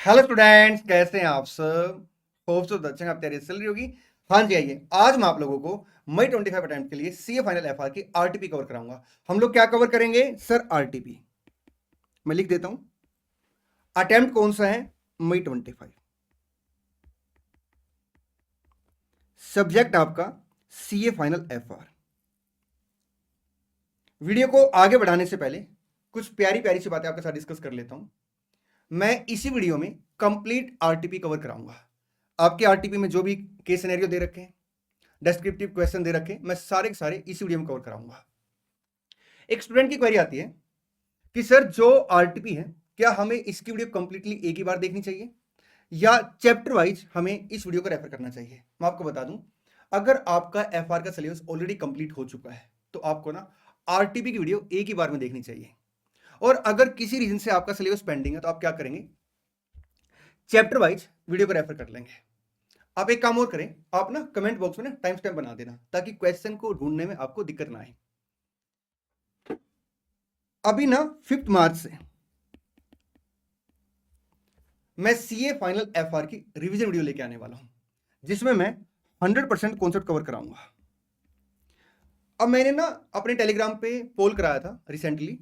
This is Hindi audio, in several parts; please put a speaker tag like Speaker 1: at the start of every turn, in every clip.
Speaker 1: हेलो स्टूडेंट्स, कैसे हैं आप सब। होप सो अच्छा आप तैयारी चल रही होगी। हाँ जी, आइए आज मैं आप लोगों को मई 25 अटेम्प्ट के लिए सीए फाइनल एफआर की आरटीपी कवर कराऊंगा। हम लोग क्या कवर करेंगे सर? आरटीपी। मैं लिख देता हूं, अटेम्प्ट कौन सा है? मई 25। सब्जेक्ट आपका सीए फाइनल एफआर। वीडियो को आगे बढ़ाने से पहले कुछ प्यारी प्यारी सी बातें आपके साथ डिस्कस कर लेता हूं। मैं इसी वीडियो में कंप्लीट आरटीपी कवर कराऊंगा। आपके आरटीपी में जो भी केस सिनेरियो दे रखे हैं, डिस्क्रिप्टिव क्वेश्चन दे रखे, मैं सारे के सारे इसी वीडियो में कवर कराऊंगा। एक स्टूडेंट की क्वेरी आती है कि सर जो आरटीपी है, क्या हमें इसकी वीडियो कंप्लीटली एक ही बार देखनी चाहिए या चैप्टर वाइज हमें इस वीडियो को रेफर करना चाहिए? मैं आपको बता दूं, अगर आपका एफआर का सिलेबस ऑलरेडी कंप्लीट हो चुका है तो आपको ना आरटीपी की वीडियो एक ही बार में देखनी चाहिए। और अगर किसी रीजन से आपका सिलेबस पेंडिंग है तो आप क्या करेंगे? चैप्टर वाइज वीडियो को रेफर कर लेंगे। आप एक काम और करें, आप ना कमेंट बॉक्स में ना टाइम स्टैम्प बना देना ताकि क्वेश्चन को ढूंढने में आपको दिक्कत ना आए। अभी ना 5 मार्च से मैं सीए फाइनल एफआर की रिवीजन वीडियो लेके आने वाला हूं, जिसमें मैं 100% कॉन्सेप्ट कवर कराऊंगा। अब मैंने ना अपने टेलीग्राम पे पोल कराया था रिसेंटली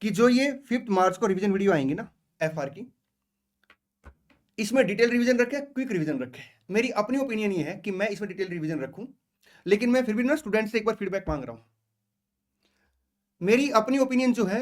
Speaker 1: कि जो ये 5 मार्च को रिवीजन वीडियो आएंगी ना एफआर की, इसमें डिटेल रिवीजन रखे, क्विक रिवीजन रखे। मेरी अपनी ओपिनियन ये है कि मैं इसमें डिटेल रिवीजन रखूं, लेकिन मैं फिर भी ना स्टूडेंट से एक बार फीडबैक मांग रहा हूं। मेरी अपनी ओपिनियन जो है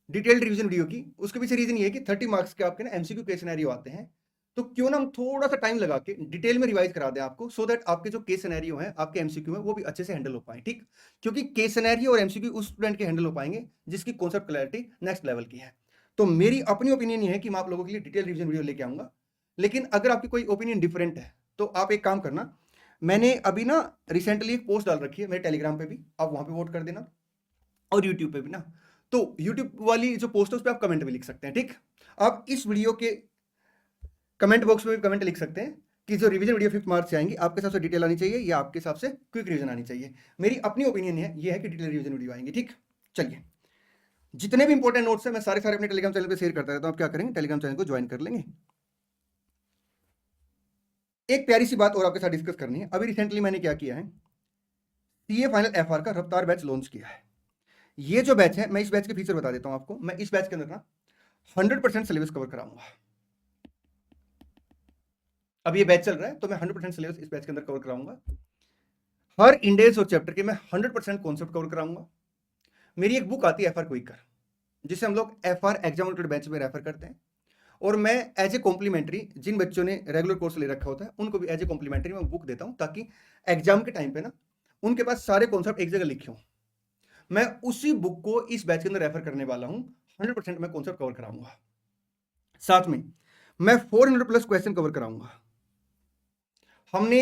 Speaker 1: डिटेल्ड रिवीजन वीडियो की, उसके पीछे रीजन ये है कि 30 मार्क्स के आपके ना एमसीक्यू केस सिनेरियो आते हैं, तो क्यों ना हम थोड़ा सा टाइम लगा के डिटेल में रिवाइज करा दें आपको, सो दैट आपके जो केस सिनेरियो है आपके एमसीक्यू में वो भी अच्छे से हैंडल हो पाए। ठीक, क्योंकि केस सिनेरियो और एमसीक्यू उस स्टूडेंट के हैंडल हो पाएंगे जिसकी कॉन्सेप्ट क्लैरिटी नेक्स्ट लेवल की है। तो मेरी अपनी ओपिनियन ये है कि मैं आप लोगों के लिए डिटेल रिवीजन वीडियो लेके आऊंगा। लेकिन अगर आपकी कोई ओपिनियन डिफरेंट है तो आप एक काम करना, मैंने अभी ना रिसेंटली एक पोस्ट डाल रखी है मेरे टेलीग्राम पे भी, आप वहां पे वोट कर देना और यूट्यूब पे भी ना। तो यूट्यूब वाली जो पोस्ट है उस पर आप कमेंट भी लिख सकते हैं। ठीक, आप इस वीडियो के कमेंट बॉक्स में भी कमेंट लिख सकते हैं कि जो रिवीजन वीडियो 5 मार्च से आएंगी आपके हिसाब से डिटेल आनी चाहिए या आपके हिसाब से क्विक रिवीजन आनी चाहिए। मेरी अपनी ओपिनियन है ये है कि डिटेल रिवीजन वीडियो आएंगी। ठीक, चलिए, जितने भी इंपॉर्टेंट नोट्स है मैं सारे सारे अपने टेलीग्राम चैनल पे शेयर करता रहता हूं। आप क्या करेंगे, टेलीग्राम चैनल को ज्वाइन कर लेंगे। एक प्यारी सी बात और आपके साथ डिस्कस करनी है। अभी रिसेंटली मैंने क्या किया है, सीए फाइनल एफआर का रफ्तार बैच लॉन्च किया है। ये जो बैच है, मैं इस बैच के फीचर बता देता हूं आपको। मैं इस बैच के अंदर ना 100% सिलेबस कवर कराऊंगा। अब ये बैच चल रहा है तो मैं 100% सिलेबस इस बैच के अंदर कवर कराऊंगा। हर इंडेक्स और चैप्टर के मैं 100% कॉन्सेप्ट कवर कराऊंगा। मेरी एक बुक आती है एफआर क्विकर, जिसे हम लोग एफआर एग्जाम ओरिएंटेड बैच में रेफर करते हैं। और मैं एज ए कॉम्प्लीमेंट्री जिन बच्चों ने रेगुलर कोर्स ले रखा होता है उनको भी एज ए कॉम्प्लीमेंट्री मैं बुक देता हूं, ताकि एग्जाम के टाइम पे ना उनके पास सारे कॉन्सेप्ट एक जगह लिखे हों। मैं उसी बुक को इस बैच के अंदर रेफर करने वाला हूं। 100% मैं कॉन्सेप्ट कवर कराऊंगा। साथ में मैं 400 प्लस क्वेश्चन कवर कराऊंगा। हमने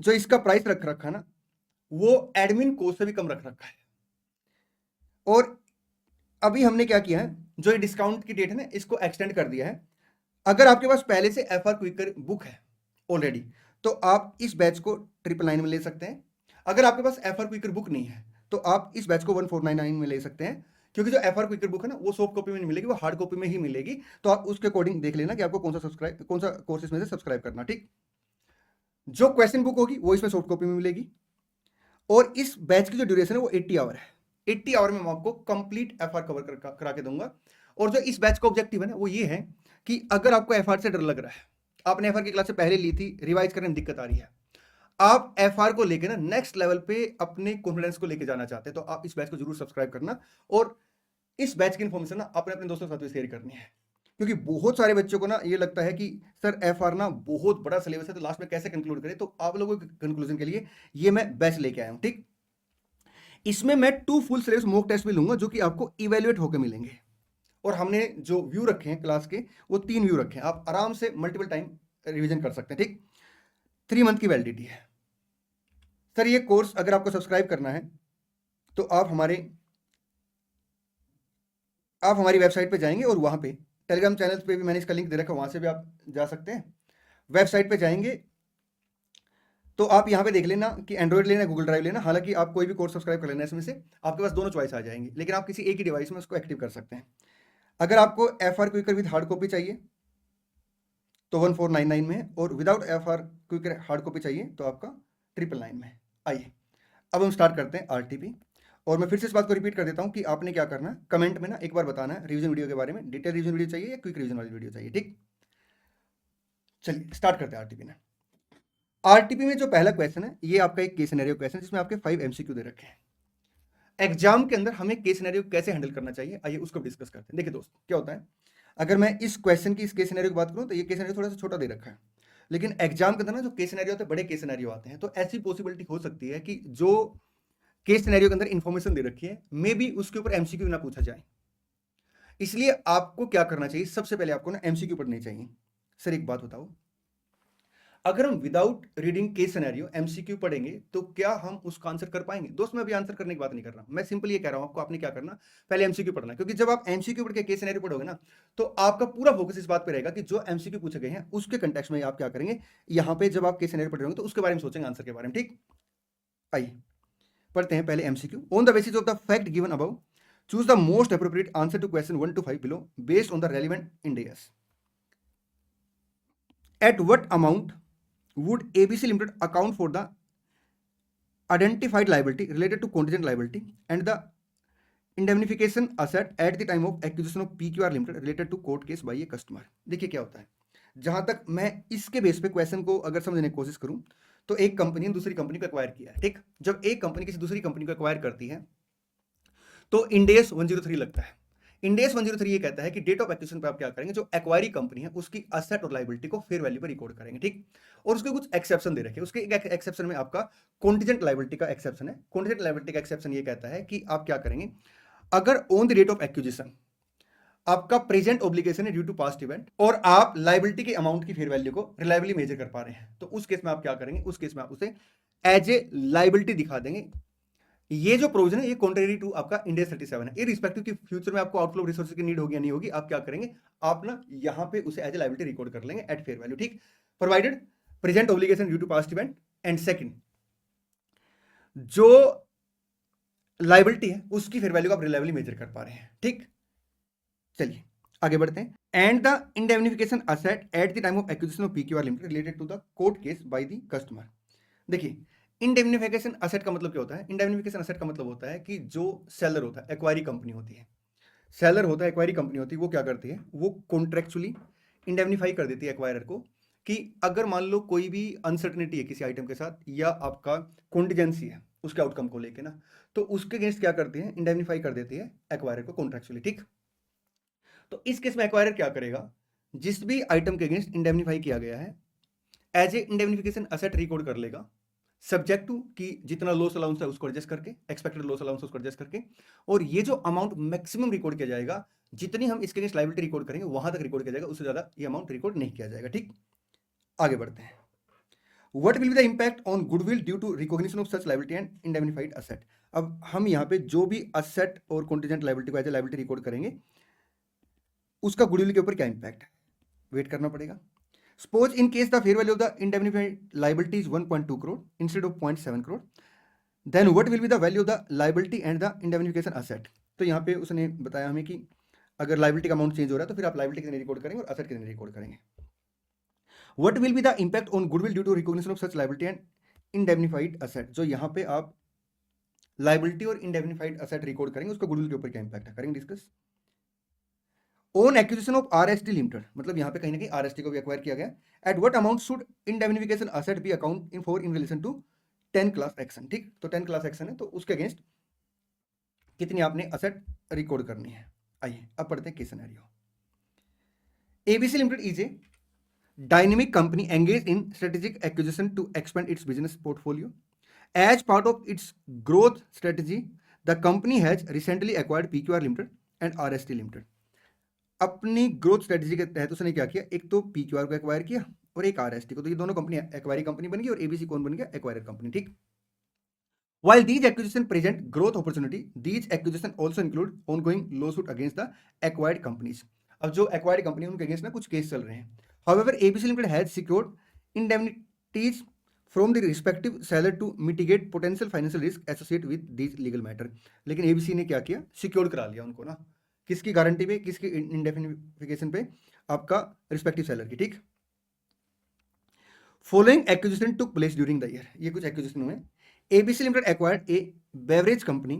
Speaker 1: जो इसका प्राइस रख रखा ना, वो एडमिन कोर्स से भी कम रख रखा है। और अभी हमने क्या किया है, जो ये डिस्काउंट की डेट है ना, इसको एक्सटेंड कर दिया है। अगर आपके पास पहले से एफआर क्विकर बुक है ऑलरेडी, तो आप इस बैच को 999 में ले सकते हैं। अगर आपके पास एफआर क्विकर बुक नहीं है तो आप इस बैच को 1499 में ले सकते हैं। क्योंकि जो एफआर क्विकर बुक है ना, वो सॉफ्ट कॉपी में नहीं मिलेगी, वो हार्ड कॉपी में ही मिलेगी। तो आप उसके अकॉर्डिंग देख लेना कि आपको कौन सा कोर्सेज में से सब्सक्राइब करना। ठीक, जो क्वेश्चन बुक होगी वो इसमें सॉफ्ट कॉपी में मिलेगी। और इस बैच की जो ड्यूरेशन है वो 80 आवर है। 80 आवर में मैं आपको कंप्लीट एफआर कवर करा के दूंगा। और जो इस बैच का ऑब्जेक्टिव है ना, वो ये है कि अगर आपको एफआर से डर लग रहा है, आपने एफआर की क्लास से पहले ली थी, रिवाइज करने में दिक्कत आ रही है, आप एफआर को लेकर ना नेक्स्ट लेवल पे अपने कॉन्फिडेंस को लेकर जाना चाहते हैं, तो आप इस बैच को जरूर सब्सक्राइब करना। और इस बैच की इन्फॉर्मेशन ना अपने अपने दोस्तों के साथ भी शेयर करनी है। क्योंकि बहुत सारे बच्चों को ना ये लगता है कि सर एफआर ना बहुत बड़ा सिलेबस है, तो लास्ट में कैसे कंक्लूड करें। तो आप लोगों के कंक्लूजन के लिए ये मैं बैच लेके आया हूं। ठीक, इसमें मैं 2 फुल सिलेबस मॉक टेस्ट भी लूंगा जो कि आपको इवेल्युएट होकर मिलेंगे। और हमने जो व्यू रखे हैं क्लास के, वो 3 व्यू रखे हैं, आप आराम से मल्टीपल टाइम रिवीजन कर सकते हैं। ठीक, 3 मंथ की वैलिडिटी है। सर ये कोर्स अगर आपको सब्सक्राइब करना है तो आप हमारी वेबसाइट पे जाएंगे और वहां पे टेलीग्राम चैनल पे भी मैंने इसका लिंक दे रखा है, वहां से भी आप जा सकते हैं। वेबसाइट पे जाएंगे तो आप यहाँ पे देख लेना कि एंड्रॉइड लेना गूगल ड्राइव लेना। हालांकि आप कोई भी कोर्स सब्सक्राइब कर लेना, इसमें से आपके पास दोनों चॉइस आ जाएंगी, लेकिन आप किसी एक ही डिवाइस में उसको एक्टिव कर सकते हैं। अगर आपको FR quicker with hard copy चाहिए तो 1499 में है, और without FR quick hard copy चाहिए तो आपका 999 में है। आइए अब हम स्टार्ट करते हैं आरटीपी। और मैं फिर से इस बात को रिपीट कर देता हूं कि आपने क्या करना है, कमेंट में ना एक बार बताना है रिवीजन वीडियो के बारे में, डिटेल रिवीजन वीडियो चाहिए या क्विक रिवीजन वाली वीडियो चाहिए, ठीक। चलिए स्टार्ट करते हैं आरटीपी में। आरटीपी में जो पहला क्वेश्चन है ये आपका एक केस सिनेरियो क्वेश्चन, जिसमें आपके 5 एमसीक्यू दे रखे हैं। एग्जाम के अंदर हमें केस सिनेरियो कैसे हैंडल करना चाहिए, आइए उसको डिस्कस करते हैं। देखिए दोस्त, क्या होता है, अगर मैं इस क्वेश्चन की इस केस सिनेरियो की बात करूं तो ये केस सिनेरियो थोड़ा सा छोटा दे रखा है, लेकिन एग्जाम के अंदर ना जो केस सिनेरियो होते हैं बड़े केस सिनेरियो आते हैं, तो ऐसी पॉसिबिलिटी हो सकती है कि जो केस सिनेरियो के अंदर इंफॉर्मेशन दे रखी है मे बी उसके ऊपर एमसीक्यू ना पूछा जाए। इसलिए आपको क्या करना चाहिए, सबसे पहले आपको ना एमसीक्यू पढ़नी चाहिए। सर एक बात बताओ, अगर हम without reading case scenario MCQ पढ़ेंगे तो क्या हम उसका आंसर कर पाएंगे? दोस्त मैं अभी आंसर करने की बात नहीं कर रहा, मैं सिंपल ये कह रहा हूं आपको आपने क्या करना, पहले एमसीक्यू पढ़ना, क्योंकि जब आप एमसीक्यू पढ़ के केस सिनेरियो पढ़ोगे ना तो आपका पूरा फोकस इस बात पे रहेगा कि जो एमसीक्यू पूछे गए हैं उसके कंटेक्स्ट में आप क्या करेंगे, यहां पे जब आप केस सिनेरियो पढ़ रहे होंगे तो उसके बारे में सोचेंगे, आंसर के बारे में, ठीक। आइए पढ़ते हैं पहले MCQ. On the basis of the fact given above, choose the most appropriate answer to question 1 to 5 below based on the relevant index. At what amount would ABC Limited account for the identified liability related to contingent liability and the indemnification asset at the time of acquisition of PQR Limited related to court case by a customer? देखिए क्या होता है, जहां तक मैं इसके बेस पे क्वेश्चन को अगर समझने की कोशिश करूं तो एक कंपनी ने दूसरी कंपनी को एक्वायर किया है, ठीक। जब एक कंपनी किसी दूसरी कंपनी को एक्वायर करती है तो इंडेस 103 लगता है। इंडेस 103 ये कहता है कि डेट ऑफ एक्विजिशन पे आप क्या करेंगे, जो एक्वायरी कंपनी है उसकी असेट और लायबिलिटी को फेयर वैल्यू पर रिकॉर्ड करेंगे, ठीक। और उसके कुछ एक्सेप्शन दे रखे, उसके एक एक्सेप्शन में आपका कॉन्टिजेंट लायबिलिटी का एक्सेप्शन है। कॉन्टिजेंट लायबिलिटी का एक्सेप्शन ये कहता है कि आप क्या करेंगे, अगर on the date of acquisition आपका प्रेजेंट ऑब्लिगेशन है ड्यू टू पास्ट इवेंट और आप लायबिलिटी के अमाउंट की फेयर वैल्यू को रिलायबली मेजर कर पा रहे हैं, तो उस केस में आप क्या करेंगे, उस केस में आप उसे एज ए लायबिलिटी दिखा देंगे। ये जो प्रोविजन है ये कॉन्ट्रेरी टू आपका इंडेस 37 है। इररिस्पेक्टिव कि फ्यूचर में आपको आउटफ्लो रिसोर्सेज की नीड होगी या नहीं होगी, आप क्या करेंगे, आप ना यहां पे उसे एज ए लायबिलिटी रिकॉर्ड कर लेंगे एट फेयर वैल्यू, ठीक। Provided present obligation due to past event and second जो लायबिलिटी है उसकी फेयर वैल्यू को आप रिलायबली मेजर कर पा रहे हैं, ठीक। चलिए आगे बढ़ते हैं। And the indemnification asset at the time of acquisition of PQR limited related to the court case by the customer. देखिए इंडेमनिफिकेशन असेट का मतलब क्या होता है, इंडेमनिफिकेशन असेट का मतलब होता है कि जो सेलर होता है, एक्वायरी कंपनी होती है, सेलर होता है, एक्वायरी कंपनी होती है, वो क्या करती है, वो कॉन्ट्रेक्चुअली इंडेमनिफाई कर देती है एक्वायरर को कि अगर मान लो कोई भी अनसर्टनिटी है किसी आइटम के साथ या आपका कॉन्टिजेंसी है उसके आउटकम को लेके ना, तो उसके अगेंस्ट क्या करती है, इंडेमनिफाई कर देती है एक्वायरर को कॉन्ट्रेक्चुअली, ठीक। तो इस केस में एक्वायरर क्या करेगा, जिस भी आइटम के अगेंस्ट इंडेमनिफाई किया गया है as a indemnification asset record कर लेगा, सब्जेक्ट टू कि जितना लॉस अलाउंस है उसको एडजस्ट करके, एक्सपेक्टेड लॉस अलाउंस उसको एडजस्ट करके, और ये जो अमाउंट मैक्सिमम रिकॉर्ड किया जाएगा, जितनी हम इसके अगेंस्ट लायबिलिटी रिकॉर्ड करेंगे वहां तक रिकॉर्ड किया जाएगा, उससे ज्यादा ये अमाउंट रिकॉर्ड नहीं किया जाएगा, ठीक। आगे बढ़ते हैं। What will be the impact on goodwill due to recognition of such liability and indemnified asset. अब हम यहाँ पे जो भी असेट और कॉन्टिजेंट लायबिलिटी को एज ए लायबिलिटी रिकॉर्ड करेंगे उसका गुडविल के ऊपर क्या इंपैक्ट है, वेट करना पड़ेगा। Suppose in case the fair value of the indemnified liability is 1.2 crore instead of 0.7 crore, then what will be the value of the liability and the indemnification asset? तो यहाँ पे उसने बताया हमें कि अगर लाइबिलिटी का अमाउंट चेंज हो रहा है तो फिर आप लाइबिलिटी कितने रिकॉर्ड करेंगे और असेट कितने रिकॉर्ड करेंगे। What will be the impact on goodwill due to recognition of such liability and indemnified asset? जो यहाँ पे आप लाइबिलिटी और इंडेमनिफाइड असेट रिकॉर्ड करेंगे उसका गुडविल के ऊपर क्या इंपैक्ट है, करेंगे discuss. Own acquisition of RST limited, मतलब यहाँ पे कहीं ना कहीं आरएसटी को भी एक्वायर किया गया। At what amount should indemnification asset be account in for in relation to 10 class action, ठीक। तो 10 क्लास एक्शन है तो उसके अगेंस्ट कितनी आपने असेट रिकॉर्ड करनी है। आइए अब पढ़ते हैं case scenario. ABC limited is a dynamic company engage in strategic acquisition to expand its business portfolio. As part of its growth strategy the company has recently acquired PQR limited and RST limited. अपनी ग्रोथ स्ट्रेटजी के तहत उसने क्या किया, एक तो पीक्यूआर को एक्वायर किया और एक आरएसटी को, तो ये दोनों कंपनी एक्वायरी कंपनी बन गई और एबीसी कौन बन गया, एक्वायरर कंपनी, ठीक। While these acquisition present growth opportunity, these acquisition also include ongoing lawsuit against the acquired companies. अब जो एक्वायर्ड कंपनी है उनके अगेंस्ट ना कुछ केस चल रहे हैं। However, ABC Limited has secured indemnities from the respective seller to mitigate potential financial risk associated with these legal matter. लेकिन ABC ने क्या किया, सिक्योर्ड करा लिया उनको ना, किसकी गारंटी पे, किसकी इंडेमनिफिकेशन पे, आपका रिस्पेक्टिव सेलर की, ठीक। Following acquisition took place during the year, ये कुछ एक्विजिशन हुए। ABC limited acquired A beverage company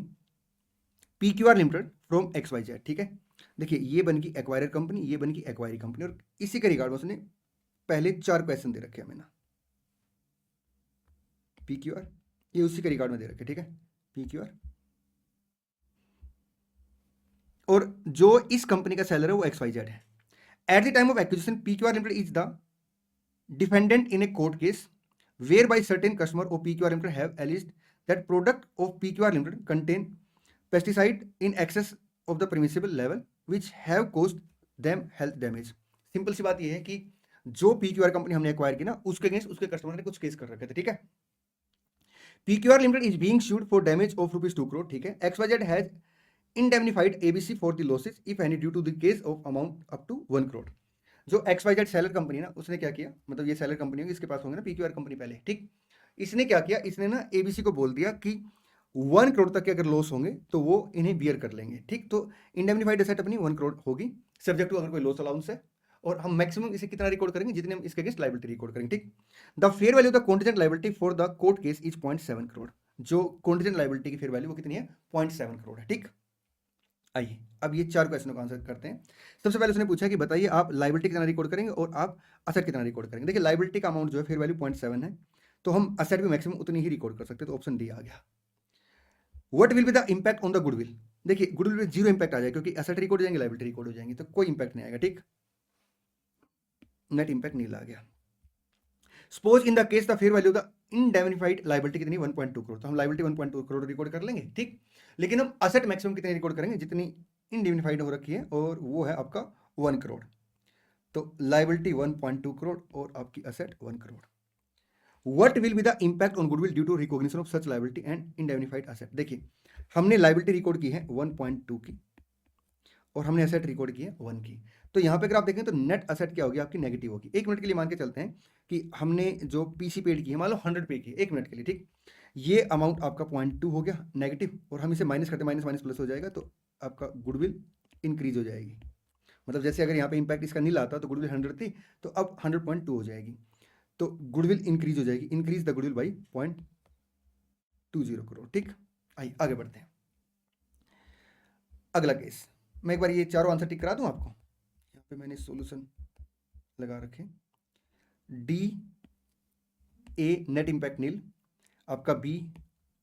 Speaker 1: PQR limited from XYZ, ठीक है। देखिए ये बन गई एक्वायरर कंपनी, ये बन गई एक्वायरी कंपनी, और इसी के रिगार्ड में उसने पहले 4 क्वेश्चन दे रखे हमें ना, पीक्यूआर ये उसी के रिगार्ड में दे रखे, ठीक है, पीक्यूआर। और जो इस कंपनी का सेलर है वो XYZ है। At the time of acquisition PQR limited is the defendant in a court case whereby certain customer of PQR Limited have alleged that product of PQR Limited contain pesticide in excess of the permissible level which have caused them health damage। Simple सी बात यह है कि जो PQR कंपनी हमने एक्वायर की ना, उसके अगेंस्ट उसके कस्टमर ने कुछ केस कर रखे थे, ठीक है। PQR Limited is being sued for damage of rupees 2 crore, ठीक है। XYZ has indemnified ABC for the losses if any due to the case of amount up to 1 crore। जो XYZ सेलर कंपनी ना, उसने क्या किया, मतलब ये सेलर कंपनी होगी, इसके पास होंगे ना PQR कंपनी पहले, ठीक। इसने क्या किया, इसने ना ABC को बोल दिया कि 1 करोड़ तक के अगर लॉस होंगे तो वो इन्हें बियर कर लेंगे, ठीक। तो इंडेमनिफाइड एसेट अपनी 1 करोड़ होगी, सब्जेक्ट टू अगर कोई लॉस अलाउंस है, और हम मैक्सिमम इसे कितना रिकॉर्ड करेंगे, जितने हम इसके अगेंस्ट लायबिलिटी रिकॉर्ड करेंगे, ठीक। The fair value of the contingent liability for the court case is 0.7 crore. जो कॉन्टिजेंट लायबिलिटी की फेयर वैल्यू वो कितनी है, 0.7 करोड़ है, ठीक। आइए अब ये 4 क्वेश्चनों का आंसर करते हैं। सबसे पहले उसने पूछा कि बताइए आप लायबिलिटी कितना रिकॉर्ड करेंगे और आप असेट कितना रिकॉर्ड करेंगे। देखिए लायबिलिटी का अमाउंट जो है फेयर वैल्यू 0.7 है, तो हम असेट भी मैक्सिमम उतनी ही रिकॉर्ड कर सकते हैं, तो ऑप्शन डी आ गया। What will be the impact on the goodwill, देखिए गुडविल पे जीरो इंपैक्ट आ जाएगा, क्योंकि असेट रिकॉर्ड हो जाएंगे, लायबिलिटी रिकॉर्ड हो जाएंगी, तो कोई इंपैक्ट नहीं आएगा, ठीक। नेट इंपैक्ट नहीं आ गया। Suppose in the case the fair value the indemnified liability कितनी 1.2 करोड़, तो हम लायबिलिटी 1.2 करोड़ रिकॉर्ड कर लेंगे, ठीक। लेकिन हम असेट मैक्सिमम कितने रिकॉर्ड करेंगे, जितनी इंडेमनिफाइड हो रखी है, और वो है आपका 1 करोड़। तो लायबिलिटी 1.2 करोड़ और आपकी asset 1 crore. What will be the impact on goodwill due to recognition of such liability and indemnified asset. देखिए हमने लायबिलिटी रिकॉर्ड की है 1.2 की, और हमने असेट रिकॉर्ड की है 1 की। तो यहाँ पे अगर आप देखें तो नेट असेट क्या होगी आपकी, नेगेटिव होगी। 1 मिनट के लिए मान के चलते हैं कि हमने जो पीसी पेड की है, मान लो 100 पे की है 1 मिनट के लिए, ठीक। ये अमाउंट आपका 0.2 हो गया नेगेटिव, और हम इसे माइनस करते माइनस माइनस प्लस हो जाएगा, तो आपका गुडविल इंक्रीज हो जाएगी। मतलब जैसे अगर यहाँ पे इंपैक्ट इसका नील आता तो गुडविल 100 थी, तो अब 100.2 हो जाएगी, तो गुडविल इंक्रीज हो जाएगी, increase the goodwill by 0.20 crore, ठीक। आइए आगे बढ़ते हैं। अगला केस, मैं एक बार ये चारों आंसर टिक करा दूं आपको, यहाँ पे मैंने सॉल्यूशन लगा रखे। D a net impact nil, आपका बी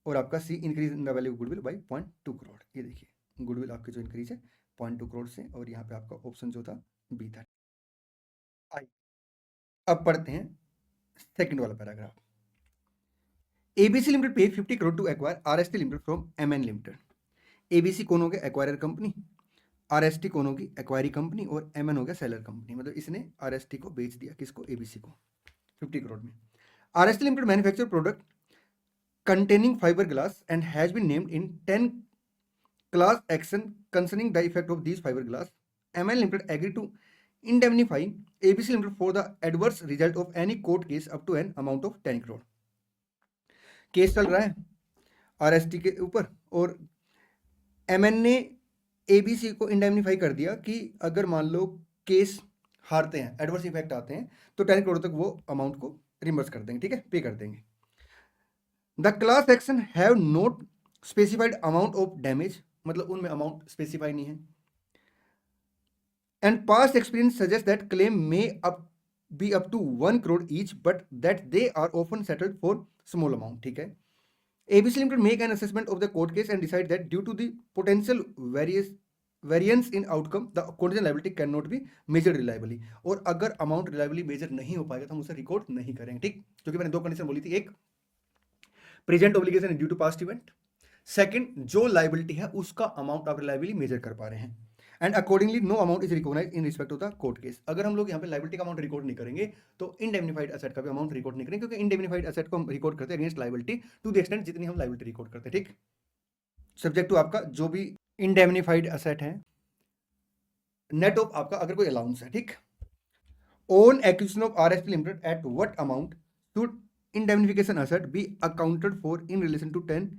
Speaker 1: और आपका C increase in the value of goodwill by 0.2 crore. ये देखिए गुडविल आपकी जो इंक्रीज है 0.2 करोड़ से, और यहाँ पे आपका ऑप्शन जो था बी था। आई अब पढ़ते हैं सेकंड वाला paragraph. ABC limited pay 50 crore to acquire RST limited from MN limited. ABC कौन हो गया, एक्वायरर कंपनी, आरएसटी कौन होगी, एक्वायरी कंपनी, और एमएन हो गया सेलर कंपनी। मतलब इसने आरएसटी को बेच दिया, किसको, एबीसी को 50 करोड़ में। RST limited manufacture product containing fiberglass and has been named in 10 class action concerning the effect of these fiberglass. ML Limited agreed to indemnify ABC Limited for the adverse result of any court case up to an amount of 10 crore. Case चल रहा है आरएसटी के ऊपर, और एमएन ने एबीसी को इंडेमनिफाई कर दिया कि अगर मान लो केस हारते हैं, एडवर्स इफेक्ट आते हैं, तो 10 करोड़ तक वो अमाउंट को रिमर्स कर देंगे, ठीक है, पे कर देंगे। The class action have not specified amount of damage, मतलब उनमें अमाउंट स्पेसिफाई नहीं है। And past experience suggest that claim may up be up to 1 crore each, but that they are often settled for small amount, ठीक है। ABC Limited make an assessment of the court case and decide that due to the potential variance in outcome, the contingent liability cannot be measured reliably। और अगर अमाउंट रिलायबली मेजर नहीं हो पाएगा तो हम उसे रिकॉर्ड नहीं करेंगे, ठीक। क्योंकि मैंने 2 कंडीशन बोली थी, एक प्रेजेंट ऑब्लिगेशन है due to past event, second जो लायबिलिटी है उसका अमाउंट आप रिलायबली मेजर कर पा रहे हैं, and accordingly no amount is recognise in respect of the court case. अगर हम लोग यहाँ पे लायबिलिटी का अमाउंट रिकॉर्ड नहीं करेंगे तो इंडेमनिफाइड एसेट का भी अमाउंट रिकॉर्ड नहीं करेंगे, क्योंकि इंडेमनिफाइड एसेट को हम रिकॉर्ड करते हैं against liability to the extent जितनी हम लायबिलिटी रिकॉर्ड करते हैं, ठीक। सब्जेक्ट टू आपका जो भी इंडेमनिफाइड एसेट है, नेट ऑफ आपका अगर कोई अलाउंस है, ठीक। On acquisition of RST limited at what amount should indemnification asset be accounted for in relation to 10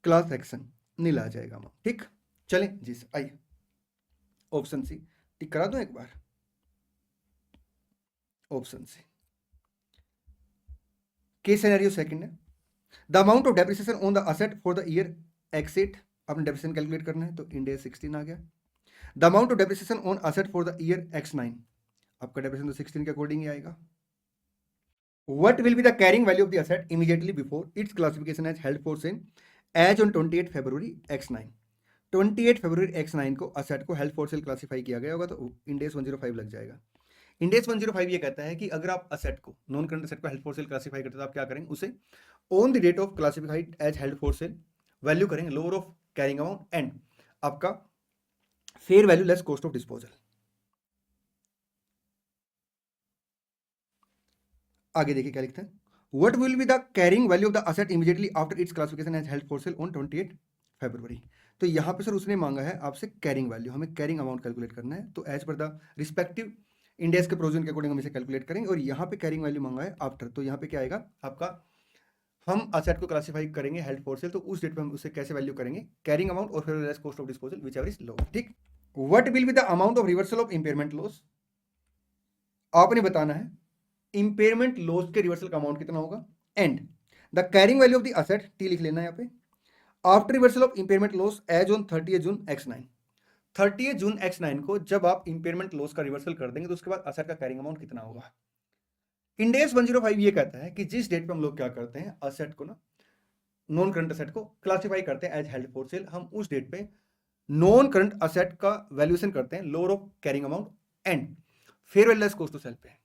Speaker 1: class action, nil आ जाएगा अमाउंट, ठीक। चलें जी, आइए ऑप्शन सी टिक करा दो एक बार, option C case scenario second है, the amount of depreciation on the asset for the year X8, आपने डेप्रिसिएशन कैलकुलेट करना है तो इंड AS 16 आ गया। The amount of depreciation on asset for the year X9, आपका डेप्रिसिएशन तो 16 के अकॉर्डिंग ही आएगा। What will be the carrying value of the asset immediately before its classification as held for sale as on 28 February X9? 28 February X9 को असेट को हेल्ड फॉर सेल क्लासिफाई किया गया होगा तो इंड AS 105 लग जाएगा। इंड AS 105 ये कहता है कि अगर आप असेट को, नॉन करंट असेट को हेल्ड फॉर सेल क्लासिफाई करते हैं तो आप क्या करेंगे, उसे on the date of classified as held for sale value करेंगे lower of carrying amount and आपका fair value less cost of disposal. आगे देखिए क्या लिखते हैं, what will be the carrying value of the asset immediately after its classification as held for sale on 28 फरवरी। तो यहाँ पे सर उसने मांगा है आपसे कैरिंग वैल्यू, हमें कैरिंग अमाउंट कैलकुलेट करना है, तो as per the respective Ind AS के प्रोविजन के अकॉर्डिंग हम इसे कैलकुलेट करेंगे। और यहाँ पे कैरिंग वैल्यू मांगा है आफ्टर, तो यहाँ पे क्या आएगा आपका, हम असेट को क्लासिफाई करेंगे हेल्ड फॉर सेल, तो उस डेट पे हम उसे कैसे वैल्यू करेंगे, कैरिंग अमाउंट और फिर less cost of disposal which ever is low. ठीक, what will be the amount of reversal of impairment loss, आपने बताना है इंपेयरमेंट लॉस के रिवर्सल का अमाउंट कितना होगा, and the carrying value of the asset टी लिख लेना है यहाँ पे, after reversal of impairment loss as on 30 June X9। 30 June X9 को जब आप इंपेयरमेंट लॉस का रिवर्सल कर देंगे तो उसके बाद असेट का कैरिंग अमाउंट कितना होगा। इंड AS 105 ये कहता है कि जिस डेट पे हम लोग क्या करते हैं, असेट को ना, नॉन करंट असेट को क्लासिफाई करते हैं एज हेल्ड फॉर सेल, हम उस डेट पे नॉन करंट असेट का वैल्यूएशन करते हैं lower of carrying amount and fair value less cost of sale पे।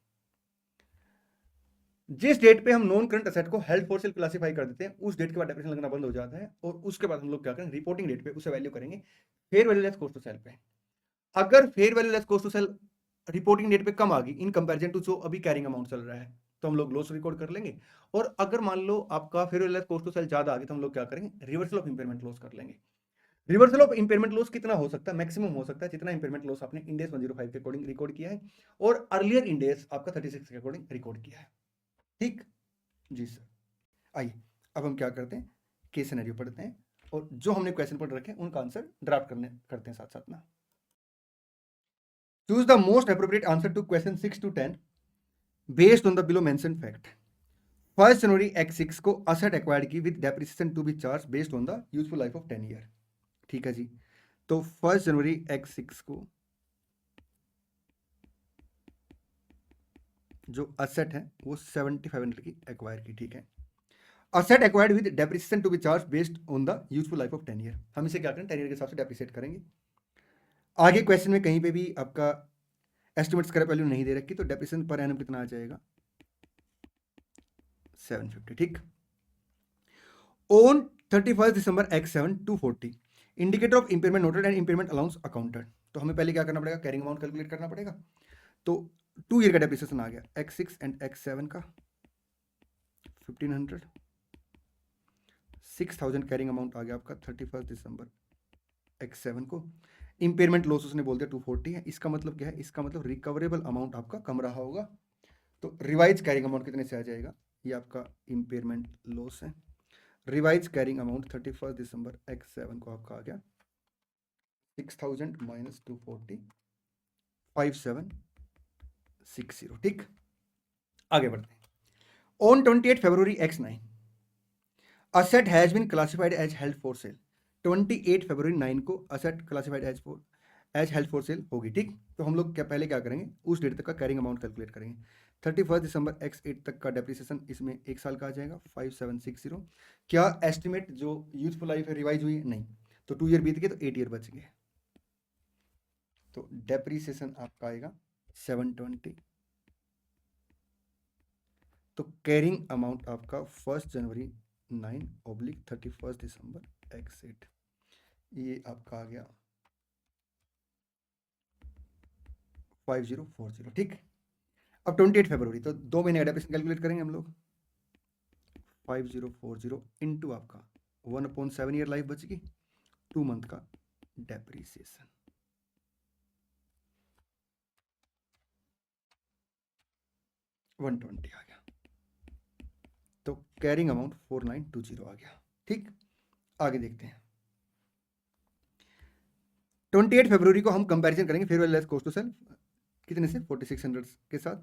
Speaker 1: जिस डेट पे हम नॉन करंट असेट को हेल्ड फॉर सेल क्लासिफाई कर देते हैं उस डेट के बाद डेप्रिसिएशन लगना बंद हो जाता है, और उसके बाद हम लोग क्या करें, रिपोर्टिंग डेट पे उसे वैल्यू करेंगे fair value less cost of sale पे। अगर fair value less cost of sale reporting date पे कम आ गई इन कंपैरिजन टू जो अभी कैरिंग अमाउंट चल रहा है, तो हम लोग लॉस रिकॉर्ड कर लेंगे। और अगर मान लो आपका fair value less cost of sale ज्यादा आ गई तो हम लोग क्या करेंगे, रिवर्सल ऑफ इंपेयरमेंट लॉस कर लेंगे। रिवर्सल ऑफ इंपेयरमेंट लॉस कितना हो सकता है, मैक्सिमम हो सकता है जितना इंपेयरमेंट लॉस आपने इंड AS 105 के अकॉर्डिंग रिकॉर्ड किया है और अर्लियर इंड AS आपका 36 के अकॉर्डिंग रिकॉर्ड किया है। ठीक जी सर। आइए अब हम क्या करते हैं, केस सिनेरियो पढ़ते हैं और जो हमने क्वेश्चन पढ़ रखे हैं उनका आंसर ड्राफ्ट करते हैं साथ साथ में। Choose the most appropriate answer to question 6 to 10 based on the below mentioned fact. 1 जनवरी X6 को असेट एक्वायर्ड की with depreciation to be charge based on the useful life of 10 year. ठीक है जी, तो 1 जनवरी X6 को जो असेट है वो 7500 की एक्वायर की। ठीक है, asset acquired with depreciation to be charge based on the useful life of 10 year. हम इसे क्या करें, 10 ईयर के हिसाब से डेप्रिसिएट करेंगे। आगे क्वेश्चन में कहीं पे भी आपका एस्टिमेट स्क्रैप वैल्यू नहीं दे रखी, तो डेप्रिसिएशन पर एनम कितना आ जाएगा, 750। ठीक, on 31 December X7 240 indicator of impairment noted and impairment allowance accounted. तो हमें पहले क्या करना पड़ेगा, कैरिंग अमाउंट कैलकुलेट करना पड़ेगा। तो 2 ईयर का डेप्रिसिएशन आ गया X6 एंड X7 का 1500, 6000 कैरिंग अमाउंट आ गया आपका 31 दिसंबर X7 को। इंपेयरमेंट लॉस उसने बोल दिया 240 है, इसका मतलब क्या है, इसका मतलब रिकवरेबल अमाउंट आपका कम रहा होगा। तो रिवाइज कैरिंग अमाउंट कितने से आ जाएगा, ये आपका इंपेयरमेंट लॉस है। रिवाइज कैरिंग अमाउंट 31 दिसंबर X7 को आपका आ गया 6000 माइनस 240 5760। ठीक, आगे बढ़ते हैं। On 28 February X9 asset has been classified as held for sale. 28 फरवरी 9 को asset classified as held for sale होगी। ठीक, तो हम लोग क्या पहले क्या करेंगे, उस डेट तक का कैरिंग अमाउंट कैलकुलेट करेंगे। 31 दिसंबर X8 तक का डेप्रिसिएशन इसमें 1 साल का आ जाएगा 5760। क्या एस्टिमेट जो यूजफुल लाइफ है रिवाइज हुई है, नहीं, तो 2 ईयर बीत गए तो 8 ईयर बच गए, तो डेप्रिसिएशन आपका आएगा 720। तो कैरिंग अमाउंट आपका 1 जनवरी 9/31 दिसंबर X8 ये आपका आ गया 5040। ठीक, अब 28 फरवरी, तो 2 महीने का डेप्रिसिएशन कैलकुलेट करेंगे हम लोग। 5040 इंटू आपका 1/7 ईयर लाइफ बच गई, 2 मंथ का डेप्रिसिएशन। $120 आ गया, तो कैरिंग अमाउंट 4920 आ गया। ठीक, आगे देखते हैं। 28 फरवरी को हम कंपैरिजन करेंगे fair value less cost to sale कितने से, 4600 के साथ।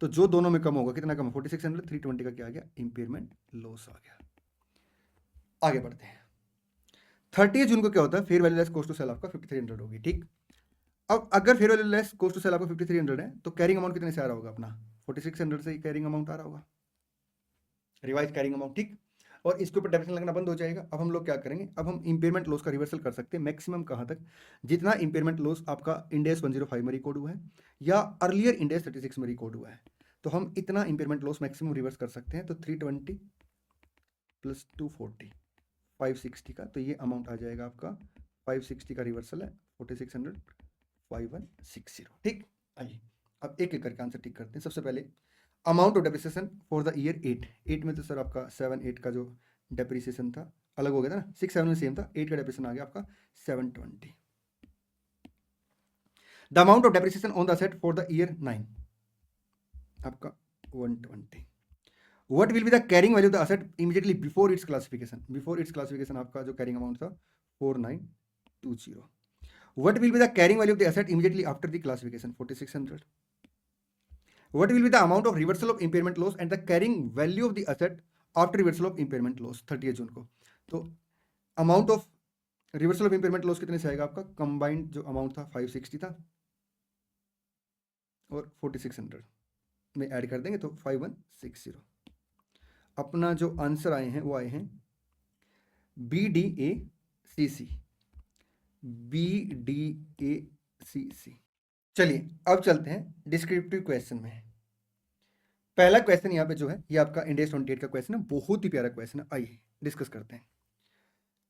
Speaker 1: तो जो दोनों में कम होगा, कितना कम है, 4600, 320 का क्या आ गया, इम्पेयरमेंट लॉस आ गया। आगे बढ़ते हैं। 30 जून को क्या होता है, fair value less cost to sale आपका 5300 होगी, ठीक। अब अगर fair value less cost to sale आपका 5300 है, तो कैरिंग अमाउंट कितने से आ रहा होगा अपना, 4600 से ही कैरिंग अमाउंट आ रहा होगा, रिवाइज कैरिंग अमाउंट, ठीक। और इसके ऊपर डेबिट लगना बंद हो जाएगा। अब हम लोग क्या करेंगे, अब हम इंपेयरमेंट लॉस का रिवर्सल कर सकते हैं मैक्सिमम कहाँ तक, जितना इंपेयरमेंट लॉस आपका इंड AS 105 में रिकॉर्ड हुआ है या अर्लियर इंड AS 36 में रिकॉर्ड हुआ है, तो हम इतना इंपेयरमेंट लॉस मैक्सिमम रिवर्स कर सकते हैं। तो 320 प्लस 240 560 का, तो ये अमाउंट आ जाएगा आपका 560 का रिवर्सल है 4600 5160, ठीक। आइए अब एक एक करके आंसर टिक करते हैं। सबसे पहले amount of depreciation for the year 8 में तो सर आपका 7-8 का जो डेप्रिसिएशन था अलग हो गया था ना, 6-7 में सेम था, 8 का डेप्रिसिएशन आ गया आपका 720। The amount of depreciation on the asset for the year 9 आपका 120। What will be the carrying value of the asset immediately before it's classification, before it's classification आपका जो कैरिंग अमाउंट था 4920। What will be the carrying value of the asset immediately after the classification 4600। What will be the amount of reversal of impairment loss and the carrying value of the asset after reversal of impairment loss 30 जून को। तो amount of reversal of impairment loss कितने से आएगा आपका, कंबाइंड जो अमाउंट था 560 था और 4600 में ऐड कर देंगे तो 5160। अपना जो आंसर आए हैं वो आए हैं BDACC, BDACC। चलिए अब चलते हैं डिस्क्रिप्टिव क्वेश्चन में। पहला क्वेश्चन यहाँ पे जो है ये आपका इंड AS 28 का क्वेश्चन है, बहुत ही प्यारा क्वेश्चन है, आइए डिस्कस करते हैं।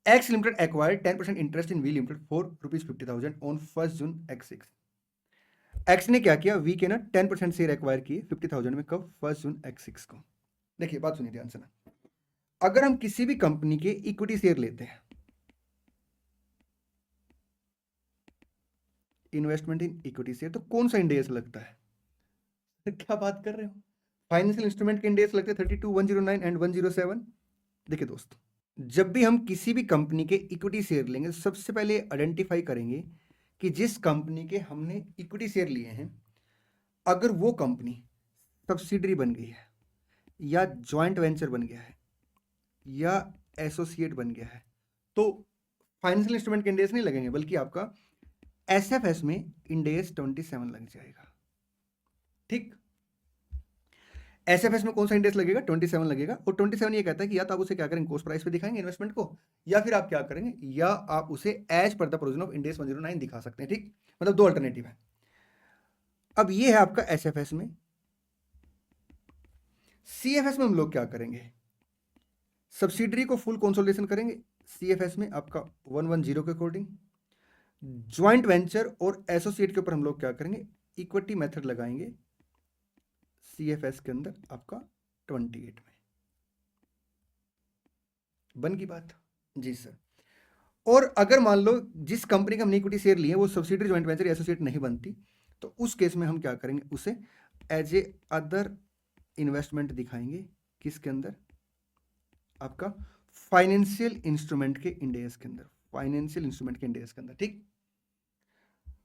Speaker 1: X limited acquired 10% interest in V limited for ₹50,000 on 1 June X6। X ने क्या किया, V के ना 10% शेयर एक्वायर किए 50,000 में, कब, 1 जून X6 को। देखिए बात सुनिए ध्यान से ना, अगर हम किसी भी कंपनी के इक्विटी शेयर लेते हैं, इन्वेस्टमेंट इन इक्विटी शेयर, तो कौन सा इंड AS लगता है, क्या बात कर रहे हो, फाइनेंशियल इंस्ट्रूमेंट के इंड AS लगते हैं 32, 109 एंड 107। देखिए दोस्त, जब भी हम किसी भी कंपनी के इक्विटी शेयर लेंगे, सबसे पहले आइडेंटिफाई करेंगे कि जिस कंपनी के हमने इक्विटी शेयर लिए हैं, अगर वो कंपनी सब्सिडरी बन गई है या जॉइंट वेंचर बन गया है या एसोसिएट बन गया है, तो फाइनेंशियल इंस्ट्रूमेंट के इंड AS नहीं लगेंगे, बल्कि आपका SFS में इंड AS 27 लग जाएगा, ठीक। SFS में कौन सा इंड AS लगेगा, 27 लगेगा। और 27 ये कहता है कि या तो आप उसे क्या करेंगे, कॉस्ट प्राइस पे दिखाएंगे इन्वेस्टमेंट को, या फिर आप क्या करेंगे, या आप उसे as per the provision of Ind AS 109 दिखा सकते हैं, ठीक। मतलब दो अल्टरनेटिव है। अब ये है आपका SFS में। CFS में हम लोग क्या करेंगे, सब्सिडरी को फुल कंसोलिडेशन करेंगे CFS में आपका 110 के अकॉर्डिंग। ज्वाइंट वेंचर और एसोसिएट के ऊपर हम लोग क्या करेंगे, इक्विटी मेथड लगाएंगे CFS के अंदर आपका 28 में। बन की बात, जी सर। और अगर मान लो जिस कंपनी का हमने इक्विटी शेयर लिए वो सब्सिडरी, ज्वाइंट वेंचर, एसोसिएट नहीं बनती, तो उस केस में हम क्या करेंगे, उसे एज ए अदर इन्वेस्टमेंट दिखाएंगे, किसके अंदर, आपका फाइनेंशियल इंस्ट्रूमेंट के इंड AS के अंदर, फाइनेंशियल इंस्ट्रूमेंट के इंड AS के अंदर, ठीक।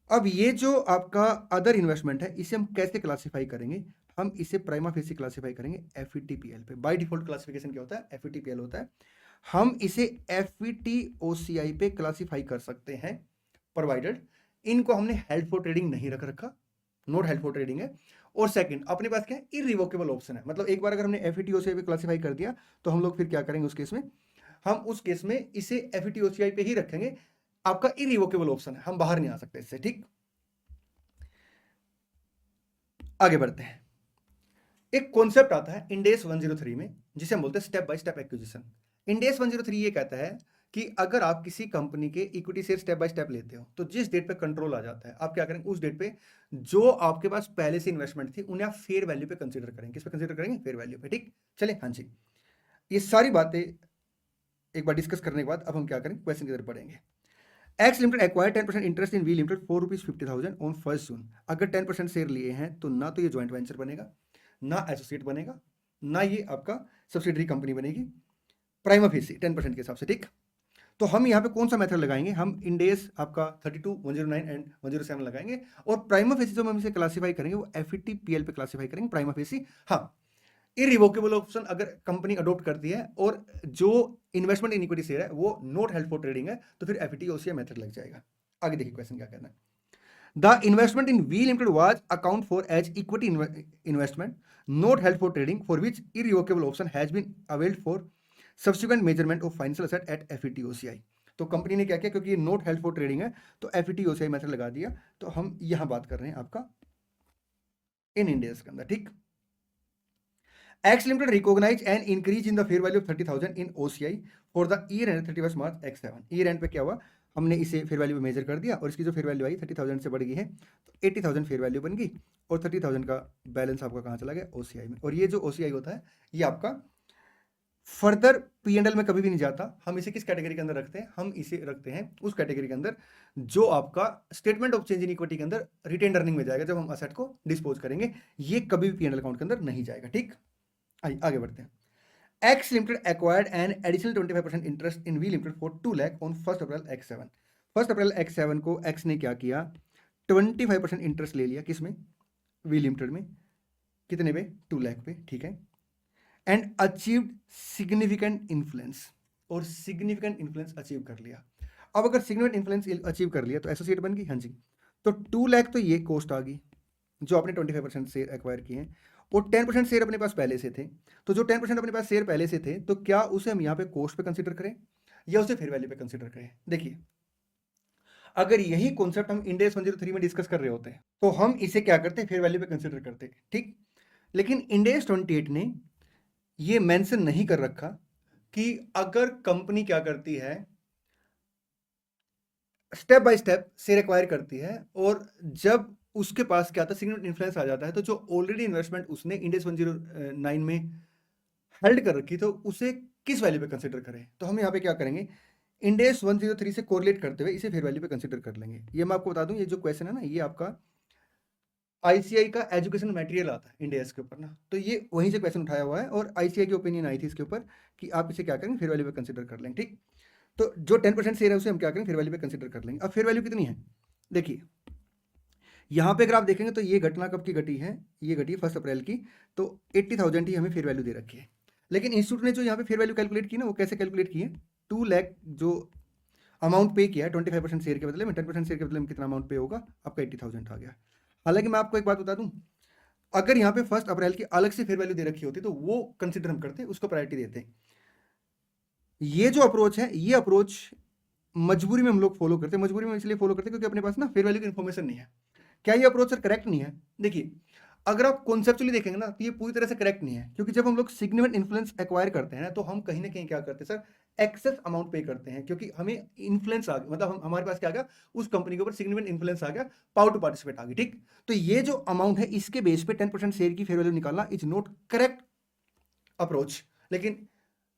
Speaker 1: अब ये जो आपका अदर इन्वेस्टमेंट है, इसे हम कैसे क्लासिफाई करेंगे, हम इसे प्राइमा फेसी क्लासिफाई करेंगे FVTPL पे। बाय डिफॉल्ट क्लासिफिकेशन क्या होता है, FVTPL होता है। हम इसे FVTOCI पे क्लासिफाई कर सकते हैं, प्रोवाइडेड इनको हमने हेल्ड फॉर ट्रेडिंग नहीं रख रखा, नॉट हेल्ड फॉर ट्रेडिंग है। और सेकंड, अपने पास क्या है, इरिवोकेबल ऑप्शन है। मतलब एक बार अगर हमने FVTOCI पे क्लासिफाई कर दिया, तो हम लोग फिर क्या करेंगे उस केस में, हम उस केस में इसे FVTOCI पे ही रखेंगे, आपका इरिवोकेबल ऑप्शन है, हम बाहर नहीं आ सकते इससे, ठीक। आगे बढ़ते हैं। एक कॉन्सेप्ट आता है इंड AS 103 में, जिसे हम बोलते हैं step by step acquisition. Ind AS 103 ये कहता है कि अगर आप किसी कंपनी के equity share step by step लेते हो, तो जिस डेट पे कंट्रोल आ जाता है, आप क्या करेंगे, उस डेट पे जो आपके पास पहले से इन्वेस्टमेंट थी उन्हें आप फेयर वैल्यू पे कंसीडर करेंगे। किस पे कंसीडर करेंगे, फेयर वैल्यू पे, ठीक। चले, हाँ जी, ये सारी बातें एक बार डिस्कस करने के बाद अब हम क्या करेंगे, क्वेश्चन की तरफ बढ़ेंगे। X limited acquire 10% interest in V limited for ₹50,000 on 1 जून। अगर 10% शेयर लिए हैं तो ना तो ये ज्वाइंट वेंचर बनेगा, ना एसोसिएट बनेगा, ना ये आपका सब्सिडरी कंपनी बनेगी, प्राइमा फेसी 10% के हिसाब से, ठीक। तो हम यहाँ पे कौन सा मेथड लगाएंगे, हम इंडेस आपका 32, 109 एंड 107 लगाएंगे और प्राइमा फेसी जो हम इसे क्लासीफाई करेंगे वो FETPL पे क्लासीफाई करेंगे प्राइमा फेसी। हाँ, इरिवोकेबल ऑप्शन अगर कंपनी अडॉप्ट करती है और जो इन्वेस्टमेंट इन इक्विटी शेयर है वो नॉट हेल्ड फॉर ट्रेडिंग है तो फिर FET-OCI मेथड लग जाएगा। आगे देखिए क्वेश्चन क्या कहना है। The investment in V Limited was account for as equity investment not held for trading for which irrevocable option has been availed for subsequent measurement of financial asset at FET-OCI। तो कंपनी ने क्या किया, क्योंकि ये नोट हेल्ड फॉर ट्रेडिंग है तो FET-OCI मेथड लगा दिया। तो हम यहां बात कर रहे हैं आपका इन इंडियस के अंदर, ठीक। X Limited recognize an increase in the fair value of 30,000 in OCI for the year end 31st March X7। Year and पे क्या हुआ, हमने इसे फेयर वैल्यू पे मेजर कर दिया और इसकी जो फेयर वैल्यू आई 30,000 से बढ़ गई है तो 80,000 फेयर वैल्यू बन गई और 30,000 का बैलेंस आपका कहाँ चला गया, OCI में। और ये जो OCI होता है ये आपका फर्दर P&L में कभी भी नहीं जाता। हम इसे किस कैटेगरी के अंदर रखते हैं, हम इसे रखते हैं उस कैटेगरी के अंदर जो आपका statement of change in equity के अंदर रिटेन अर्निंग में जाएगा। जब हम असेट को डिस्पोज करेंगे ये कभी भी P&L अकाउंट के अंदर नहीं जाएगा, ठीक। आगे बढ़ते हैं। X Limited acquired an additional 25% interest in V Limited for 2 lakh on 1st April X7। 1st April X7 को X ने क्या किया, 25% इंटरेस्ट ले लिया किसमें, V Limited में। कितने पे, 2 लाख पे, ठीक है। एंड अचीव्ड सिग्निफिकेंट इन्फ्लुएंस, और सिग्निफिकेंट इन्फ्लुएंस अचीव कर लिया। अब अगर सिग्निफिकेंट इन्फ्लुएंस अचीव कर लिया तो एसोसिएट बन गई, हाँ जी। तो 2 लाख तो ये कॉस्ट आ गई जो आपने 25% शेयर एक्वायर किए हैं और 10% शेयर अपने पास पहले से थे। तो जो 10% अपने पास शेयर पहले से थे तो क्या उसे हम यहाँ पे कॉस्ट पे कंसीडर करें या उसे फेयर वैल्यू पे कंसीडर करें। देखिए अगर यही कॉन्सेप्ट हम इंडेस 103 में डिस्कस कर रहे होते हैं तो हम इसे क्या करते, फेयर वैल्यू पे कंसीडर करते, ठीक। लेकिन इंडेस 28 ने ये मेंशन नहीं कर रखा कि अगर कंपनी क्या करती है, step by step share acquire करती है और जब उसके पास क्या आता है, सिग्निफिकेंट इन्फ्लुएंस आ जाता है, तो जो ऑलरेडी इन्वेस्टमेंट उसने इंडेस 109 में हेल्ड कर रखी तो उसे किस वैल्यू पे कंसीडर करें। तो हम यहाँ पे क्या करेंगे, इंडेस 103 से कोरिलेट करते हुए इसे फेयर वैल्यू पे कंसीडर कर लेंगे। ये मैं आपको बता दूं, ये जो क्वेश्चन है ना ये आपका ICI का एजुकेशन मटेरियल आता है इंडेस के ऊपर ना, तो ये वहीं से क्वेश्चन उठाया हुआ है और ICI की ओपिनियन आई थी इसके ऊपर कि आप इसे क्या करेंगे, फेयर वैल्यू पे कंसीडर कर लेंगे, ठीक। तो जो 10% शेयर है उसे हम क्या करेंगे, फेयर वैल्यू पे कंसीडर कर लेंगे। अब फेयर वैल्यू कितनी है, देखिए यहाँ पे अगर आप देखेंगे तो ये घटना कब की घटी है, ये घटी है 1 अप्रैल की, तो 80,000 ही हमें फेयर वैल्यू दे रखी है। लेकिन इंस्टीट्यूट ने जो यहाँ पे फेयर वैल्यू कैलकुलेट की ना वो कैसे कैलकुलेट की है, 2 लाख जो अमाउंट पे किया है 25% शेयर के बदले में, 10% शेयर के बदले में कितना अमाउंट पे होगा आपका 80,000 आ गया। हालांकि मैं आपको एक बात बता दूं, अगर यहाँ पे 1 अप्रैल की अलग से फेयर वैल्यू दे रखी होती तो वो कंसिडर हम करते, उसको प्रायोरिटी देते। ये जो अप्रोच है ये अप्रोच मजबूरी में हम लोग फॉलो करते हैं। मजबूरी में इसलिए फॉलो करते हैं क्योंकि अपने पास ना फेयर वैल्यू की इन्फॉर्मेशन नहीं है। क्या ये अप्रोच सर करेक्ट नहीं है, देखिए अगर आप कॉन्सेप्चुअली देखेंगे ना तो ये पूरी तरह से करेक्ट नहीं है, क्योंकि जब हम लोग सिग्निफिकेंट इन्फ्लुएंस एक्वायर करते हैं तो हम कहीं ना कहीं क्या करते हैं सर, एक्सेस अमाउंट पे करते हैं, क्योंकि हमें इन्फ्लुएंस आ गया, मतलब हमारे पास क्या आ गया, उस कंपनी के ऊपर सिग्निफिकेंट इन्फ्लुएंस आ गया, पावर टू पार्टिसिपेट आ गई, ठीक। तो ये जो अमाउंट है इसके बेस पे 10% शेयर की फेयर वैल्यू निकालना इज नॉट करेक्ट अप्रोच। लेकिन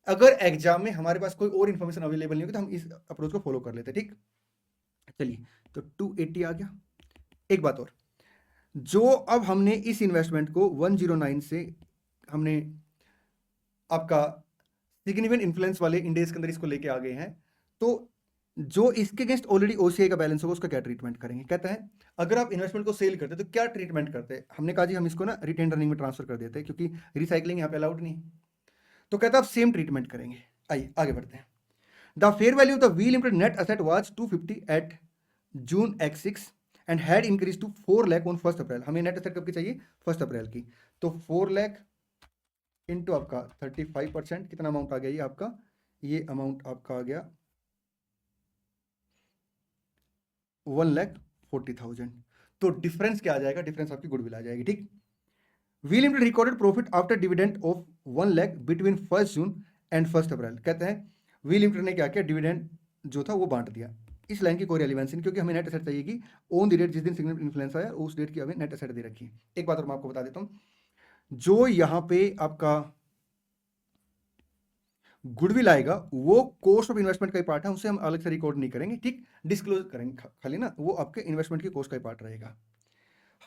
Speaker 1: अगर एग्जाम में हमारे पास कोई और इन्फॉर्मेशन अवेलेबल नहीं होगी तो हम इस अप्रोच को फॉलो कर लेते, ठीक। चलिए तो 280 आ गया। एक बात और, जो अब हमने इस इन्वेस्टमेंट को 109 से हमने आपका सिग्निफिकेंट इन्फ्लुएंस वाले इंडेक्स के अंदर इसको लेके आ गए हैं, तो जो इसके अगेंस्ट ऑलरेडी OCI का बैलेंस होगा उसका क्या ट्रीटमेंट करेंगे। कहता है अगर आप इन्वेस्टमेंट को सेल करते तो क्या ट्रीटमेंट करते हैं, हमने कहा जी हम इसको ना रिटेन अर्निंग में ट्रांसफर कर देते हैं क्योंकि रिसाइकलिंग यहाँ पे अलाउड नहीं। तो कहता है आप सेम ट्रीटमेंट करेंगे। आइए आगे बढ़ते हैं। The fair value of the V limited net asset was 250 at June X6 and had increase to 4 lakh on 1 April. हमें नेट असेट कब की चाहिए, 1 अप्रैल की। तो 4 लाख इंटू आपका 35%, कितना अमाउंट आ गया, ये आपका ये अमाउंट आपका आ गया 1,40,000। तो डिफरेंस क्या आ जाएगा, डिफरेंस आपकी गुडविल आ जाएगी, ठीक। V limited recorded profit after dividend of 1 lakh between 1 June and 1 April. कहते हैं वी लिमिटेड ने क्या किया, डिविडेंड जो था वो बांट दिया। इस लाइन की कोई रेलिवेंस नहीं, क्योंकि हमें नेट एसेट चाहिए कि ऑन द डेट जिस दिन सिग्निफिकेंट इन्फ्लुएंस आया उस डेट की हमें नेट एसेट दे रखी है। एक बात और मैं आपको बता देता हूं, जो यहां पे आपका गुडविल आएगा वो कॉस्ट ऑफ इन्वेस्टमेंट का ही पार्ट है, उसे हम अलग से रिकॉर्ड नहीं करेंगे, ठीक, डिस्क्लोज करेंगे खाली ना, वो आपके इन्वेस्टमेंट की कॉस्ट का ही पार्ट रहेगा।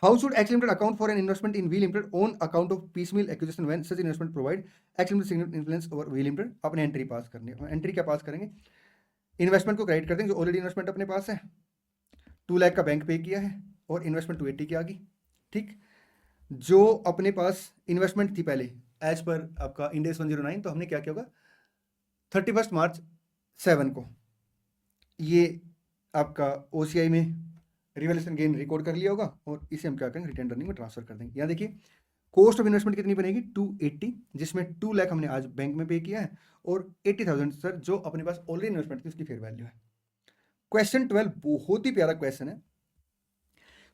Speaker 1: How should X Limited account for an investment in V Limited on account of piecemeal acquisition when such investment provide X Limited significant influence over V Limited? अपने एंट्री पास करनी है। एंट्री क्या पास करेंगे, इन्वेस्टमेंट को क्रेडिट कर देंगे, जो ऑलरेडी इन्वेस्टमेंट अपने पास है, 2 लाख का बैंक पे किया है और इन्वेस्टमेंट 280 की आ गई। ठीक, जो अपने पास इन्वेस्टमेंट थी पहले एज पर आपका इंड AS 109, तो हमने क्या किया होगा 31 मार्च 7 को ये आपका OCI में रिवैल्यूएशन गेन रिकॉर्ड कर लिया होगा और इसे हम क्या करेंगे रिटर्न अर्निंग में ट्रांसफर कर देंगे। यहाँ देखिए कॉस्ट ऑफ इन्वेस्टमेंट कितनी बनेगी 280, जिसमें 2 लाख हमने आज बैंक में पे किया है और 80,000 सर जो अपने पास ऑलरेडी इन्वेस्टमेंट थी उसकी फेयर वैल्यू है। क्वेश्चन 12 बहुत ही प्यारा क्वेश्चन है।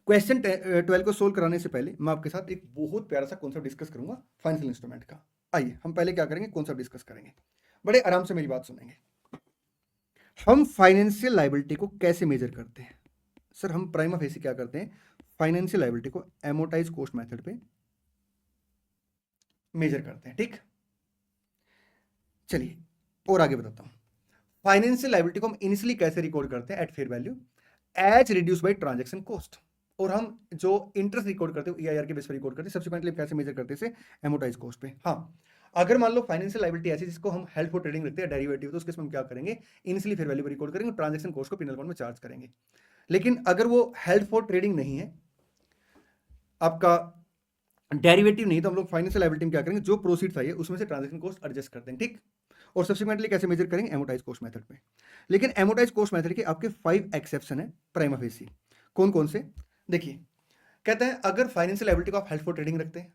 Speaker 1: क्वेश्चन 12 को सोल्व कराने से पहले मैं आपके साथ एक बहुत प्यारा सा कॉन्सेप्ट डिस्कस करूंगा फाइनेंशियल इंस्ट्रूमेंट का। आइए हम पहले क्या करेंगे, कॉन्सेप्ट डिस्कस करेंगे, बड़े आराम से मेरी बात सुनेंगे। हम फाइनेंशियल लायबिलिटी को कैसे मेजर करते हैं सर? हम प्राइमा फेसी क्या करते हैं, फाइनेंशियल लायबिलिटी को एमोटाइज कॉस्ट मेथड पे मेजर करते हैं। ठीक, चलिए और आगे बताता हूं। फाइनेंशियल लायबिलिटी को हम इनिशियली कैसे रिकॉर्ड करते हैं at fair value as reduce by transaction cost, और हम जो इंटरेस्ट रिकॉर्ड करते हैं EIR के बेस पर रिकॉर्ड करते हैं। सब्सिक्वेंटली कैसे मेजर करते हैं इसे एमोटाइज कॉस्ट पे। हाँ, अगर मान लो फाइनेंशियल लायबिलिटी ऐसी जिसको हम हेल्ड फॉर ट्रेडिंग रखते हैं डेरिवेटिव, तो उसके हम क्या करेंगे इनिशियली फेयर वैल्यू पर रिकॉर्ड करेंगे, ट्रांजैक्शन कॉस्ट को पिनल अकाउंट में चार्ज करेंगे। लेकिन अगर वो हेल्ड फॉर ट्रेडिंग नहीं है, आपका डेरिवेटिव नहीं, तो हम लोग फाइनेंशियल लायबिलिटी में क्या करेंगे जो प्रोसीड्स आई है उसमें से ट्रांजैक्शन कॉस्ट एडजस्ट कर देंगे। ठीक, और सब्सिक्वेंटली कैसे मेजर करेंगे एमोटाइज कॉस्ट मेथड पे। लेकिन एमोटाइज कॉस्ट मेथड के आपके 5 एक्सेप्शन है प्राइमा फेसी। कौन कौन से देखिए, कहते हैं अगर फाइनेंशियल लायबिलिटी को आप हेल्ड फॉर ट्रेडिंग रखते हैं,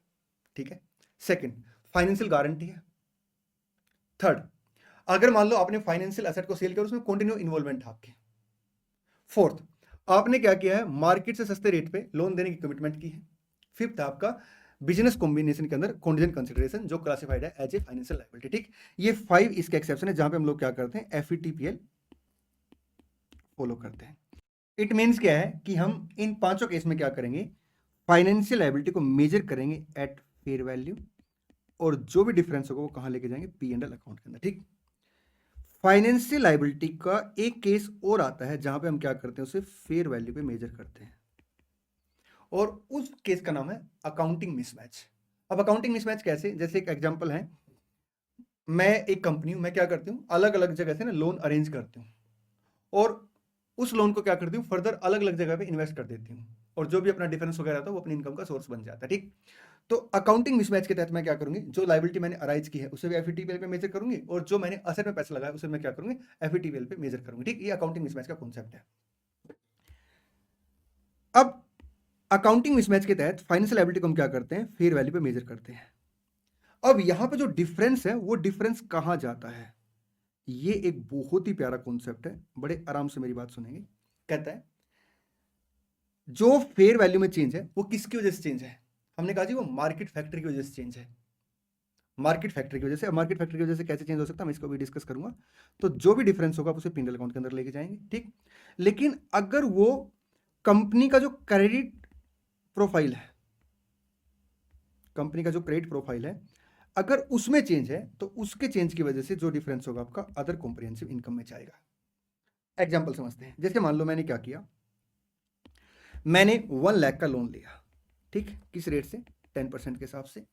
Speaker 1: ठीक है। सेकंड, फाइनेंशियल गारंटी है। थर्ड, अगर मान लो आपने फाइनेंशियल एसेट को सेल किया उसमें कंटिन्यू इन्वॉल्वमेंट है आपके। फोर्थ, आपने क्या किया है मार्केट से सस्ते रेट पे लोन देने की कमिटमेंट की है। फिफ्थ, आपका बिजनेस कॉम्बिनेशन के अंदर कॉन्टिजेंट कंसीडरेशन जो क्लासिफाइड है एज ए फाइनेंशियल लायबिलिटी। ठीक, ये 5 इसके एक्सेप्शन है जहां पे हम लोग क्या करते हैं FVTPL फॉलो करते हैं। इट मीन्स क्या है कि हम इन पांचों केस में क्या करेंगे, फाइनेंशियल लायबिलिटी को मेजर करेंगे एट फेयर वैल्यू और जो भी डिफरेंस होगा वो कहां लेके जाएंगे P&L अकाउंट के अंदर। ठीक, फाइनेंशियल लायबिलिटी का एक केस और आता है जहां पे हम क्या करते हैं उसे फेयर वैल्यू पे मेजर करते हैं और उस केस का नाम है अकाउंटिंग मिसमैच। अब अकाउंटिंग मिसमैच कैसे, जैसे एक एग्जांपल है, मैं एक कंपनी हूं, मैं क्या करती हूं अलग अलग जगह से ना लोन अरेंज करती हूं और उस लोन को क्या करती हूँ फर्दर अलग अलग जगह पे इन्वेस्ट कर देती हूँ और जो भी अपना डिफरेंस वगैरह था वो अपनी इनकम का सोर्स बन जाता है। ठीक, तो अकाउंटिंग मिसमैच के तहत मैं क्या करूंगी, जो लायबिलिटी मैंने अराइज की है उसे भी FVTPL पे मेजर करूंगी और जो मैंने असेट में पैसा लगाया उसे मैं क्या करूंगी FVTPL पे मेजर करूंगी। ठीक, ये अकाउंटिंग मिसमैच का कॉन्सेप्ट है। अब अकाउंटिंग मिसमैच के तहत फाइनेंशियल लायबिलिटी को हम क्या करते हैं फेयर वैल्यू पे मेजर करते हैं। अब यहां पे जो डिफरेंस है वो डिफरेंस कहां जाता है, ये एक बहुत ही प्यारा कॉन्सेप्ट है, बड़े आराम से मेरी बात सुनेंगे। कहता है जो फेयर वैल्यू में चेंज है वो किसकी वजह से चेंज है, हमने कहा जी वो मार्केट फैक्टर की वजह से चेंज है। मार्केट फैक्टर की वजह से, मार्केट फैक्टर की वजह से कैसे चेंज हो सकता है मैं इसको भी डिस्कस करूंगा। तो जो भी डिफरेंस होगा आप उसे P&L अकाउंट के अंदर लेके जाएंगे। ठीक, लेकिन अगर वो कंपनी का जो क्रेडिट प्रोफाइल है, कंपनी का जो क्रेडिट प्रोफाइल है अगर उसमें चेंज है तो उसके चेंज की वजह से जो डिफरेंस होगा आपका अदर कॉम्प्रिहेंसिव इनकम में जाएगा। एग्जाम्पल समझते हैं, जैसे मान लो मैंने क्या किया, मैंने 1 लाख का लोन लिया। ठीक, किस रेट से 10% के हिसाब से।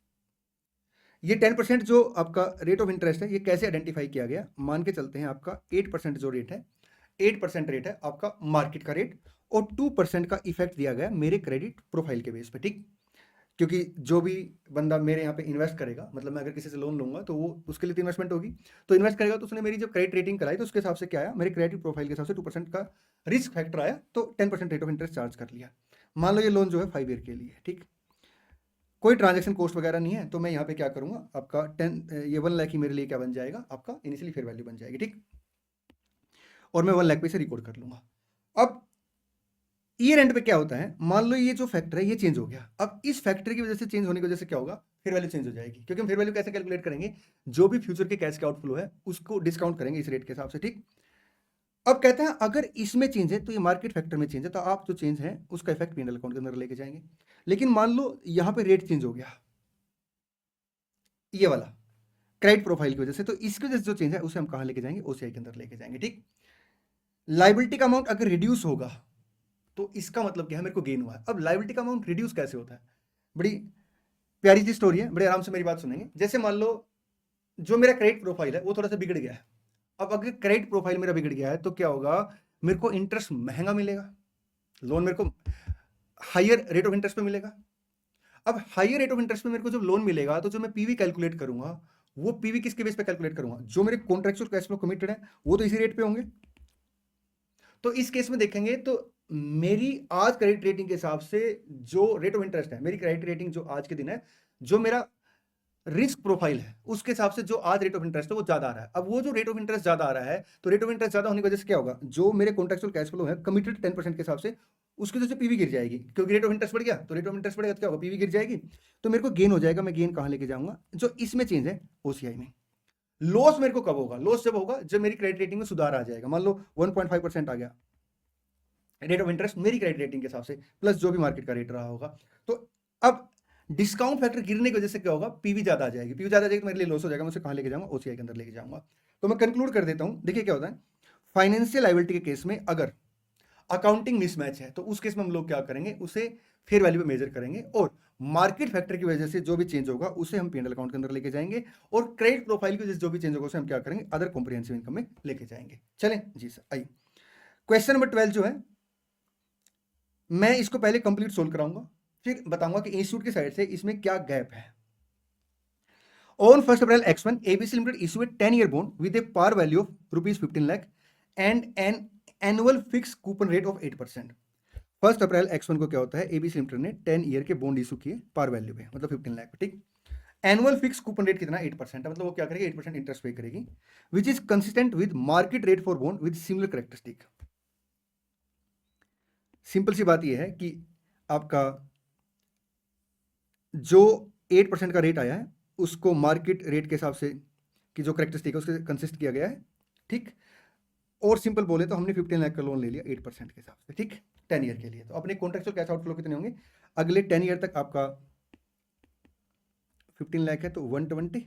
Speaker 1: ये 10% जो आपका रेट ऑफ इंटरेस्ट है ये कैसे आइडेंटिफाई किया गया, मान के चलते हैं आपका 8% जो रेट है 8% रेट है आपका मार्केट का रेट और 2% का इफेक्ट दिया गया मेरे क्रेडिट प्रोफाइल के बेस पे। ठीक, क्योंकि जो भी बंदा मेरे यहाँ पे इन्वेस्ट करेगा, मतलब मैं अगर किसी से लोन लूंगा तो वो उसके लिए तो इन्वेस्टमेंट होगी, तो इन्वेस्ट करेगा तो उसने मेरी जब क्रेडिट रेटिंग कराई तो उसके हिसाब से क्या आया, मेरे क्रेडिट प्रोफाइल के हिसाब से 2% का रिस्क फैक्टर आया तो 10% रेट ऑफ इंटरेस्ट चार्ज कर लिया। मान लो ये लोन जो है 5 ईयर के लिए। ठीक, कोई ट्रांजेक्शन कॉस्ट वगैरह नहीं है, तो मैं यहाँ पे क्या करूंगा आपका 1 लाख ही मेरे लिए क्या बन जाएगा आपका इनिशियली फेयर वैल्यू बन जाएगी। ठीक, और मैं 1 लाख पे से रिकॉर्ड कर लूंगा। अब ईयर एंड पे क्या होता है, मान लो ये जो फैक्टर है ये चेंज हो गया, अब इस फैक्टर की वजह से चेंज होने की वजह से क्या होगा फेयर वैल्यू चेंज हो जाएगी, क्योंकि हम फेयर वैल्यू कैसे कैलकुलेट करेंगे, जो भी फ्यूचर के कैश के आउटफ्लो है उसको डिस्काउंट करेंगे इस रेट के हिसाब से। ठीक, अब कहते हैं अगर इसमें चेंज है तो ये मार्केट फैक्टर में चेंज है, तो आप जो चेंज है उसका इफेक्ट P&L अकाउंट के अंदर लेके जाएंगे। लेकिन मान लो यहां पे रेट चेंज हो गया ये वाला क्रेडिट प्रोफाइल की वजह से, तो इसकी वजह से जो चेंज है उसे हम कहां लेके जाएंगे OCI के अंदर लेके जाएंगे। ठीक, लाइबिलिटी का अमाउंट अगर रिड्यूस होगा तो इसका मतलब क्या है मेरे को गेन हुआ है। अब लायबिलिटी का अमाउंट रिड्यूस कैसे होता है, बड़ी प्यारी सी स्टोरी है, बड़े आराम से मेरी बात सुनेंगे। जैसे मान लो जो मेरा क्रेडिट प्रोफाइल है वो थोड़ा सा बिगड़ गया है, अब अगर क्रेडिट प्रोफाइल मेरा बिगड़ गया है तो क्या होगा, मेरे को इंटरेस्ट महंगा मिलेगा, लोन मेरे को हायर रेट ऑफ इंटरेस्ट पे मिलेगा। अब हायर रेट ऑफ इंटरेस्ट पे मेरे को जब लोन मिलेगा तो जो मैं पीवी कैलकुलेट करूंगा, वो पीवी किसके बेस पे कैलकुलेट करूंगा, जो मेरे कॉन्ट्रेक्चुअल कैश फ्लो कमिटेड है वो तो इसी रेट पे होंगे। तो इस केस में देखेंगे तो मेरी आज क्रेडिट रेटिंग के हिसाब से जो रेट ऑफ इंटरेस्ट है, मेरी क्रेडिट रेटिंग जो आज के दिन है, जो मेरा रिस्क प्रोफाइल है, उसके हिसाब से जो आज रेट ऑफ इंटरेस्ट है वो ज्यादा आ रहा है। अब वो जो रेट ऑफ इंटरेस्ट ज्यादा आ रहा है, तो रेट ऑफ इंटरेस्ट ज्यादा होने की वजह से क्या होगा, जो मेरे कॉन्ट्रेक्चुअल कैश फ्लो है कमिटेड 10% के हिसाब से, उसकी वजह से पीवी गिर जाएगी, क्योंकि रेट ऑफ इंटरेस्ट बढ़ गया, तो रेट ऑफ इंटरेस्ट बढ़ेगा तो क्या होगा, पीवी गिर जाएगी, तो मेरे को गेन हो जाएगा। मैं गेन कहां लेके जाऊंगा, जो इसमें चेंज है ओसीआई में। लॉस मेरे को कब होगा, लॉस जब होगा जब मेरी क्रेडिट रेटिंग में सुधार आ जाएगा। मान लो 1.5% आ गया रेट ऑफ इंटरेस्ट मेरी क्रेडिट रेटिंग के हिसाब से, प्लस जो भी मार्केट का रेट रहा होगा, तो अब डिस्काउंट फैक्टर गिरने की वजह से क्या होगा, पीवी ज्यादा आ जाएगी, पीवी ज्यादा आ जाएगी तो मेरे लिए लॉस हो जाएगा, मैं उसे कहां लेके जाऊंगा, ओसीआई के अंदर लेके जाऊंगा। तो मैं कंक्लूड कर देता हूं, देखिए क्या होता है, फाइनेंशियल लायबिलिटी के केस में अगर अकाउंटिंग मिसमैच है तो उस केस में हम लोग क्या करेंगे, उसे फेयर वैल्यू पे मेजर करेंगे, और मार्केट फैक्टर की वजह से जो भी चेंज होगा उसे हम पीएनएल अकाउंट के अंदर लेके जाएंगे, और क्रेडिट प्रोफाइल की वजह से जो भी चेंज होगा उसे हम क्या करेंगे, अदर कॉम्प्रिहेंसिव इनकम में लेके जाएंगे। चलें जी सर, आइए क्वेश्चन नंबर 12 जो है, मैं इसको पहले कंप्लीट सोल्व कराऊंगा, फिर बताऊंगा कि इंस्टीट्यूट की साइड से इसमें क्या गैप है। On 1st April X1, ABC Limited issued a 10-year bond with a par value of rupees 15 lakh and an annual fixed coupon rate of 8%. 1st April X1 को क्या होता है, ABC लिमिटेड ने 10 ईयर के बॉन्ड इशू किए पार वैल्यू पे, मतलब 15 लाख, ठीक। एनुअल फिक्स कूपन रेट कितना, 8% है, मतलब वो क्या करेगी, 8% इंटरेस्ट पे करेगी, which is consistent with market rate for bond with similar characteristic. Simple सी बात ये है कि आपका जो 8% का रेट आया है उसको मार्केट रेट के हिसाब से कि जो करेक्टरिस्टिक है उसके कंसिस्ट किया गया है, ठीक। और सिंपल बोले तो हमने 15 लाख का लोन ले लिया 8% के हिसाब से, ठीक, 10 ईयर के लिए। तो अपने कॉन्ट्रेक्चुअल कैश आउटफ्लो कितने होंगे अगले 10 ईयर तक, आपका 15 लाख है तो 120,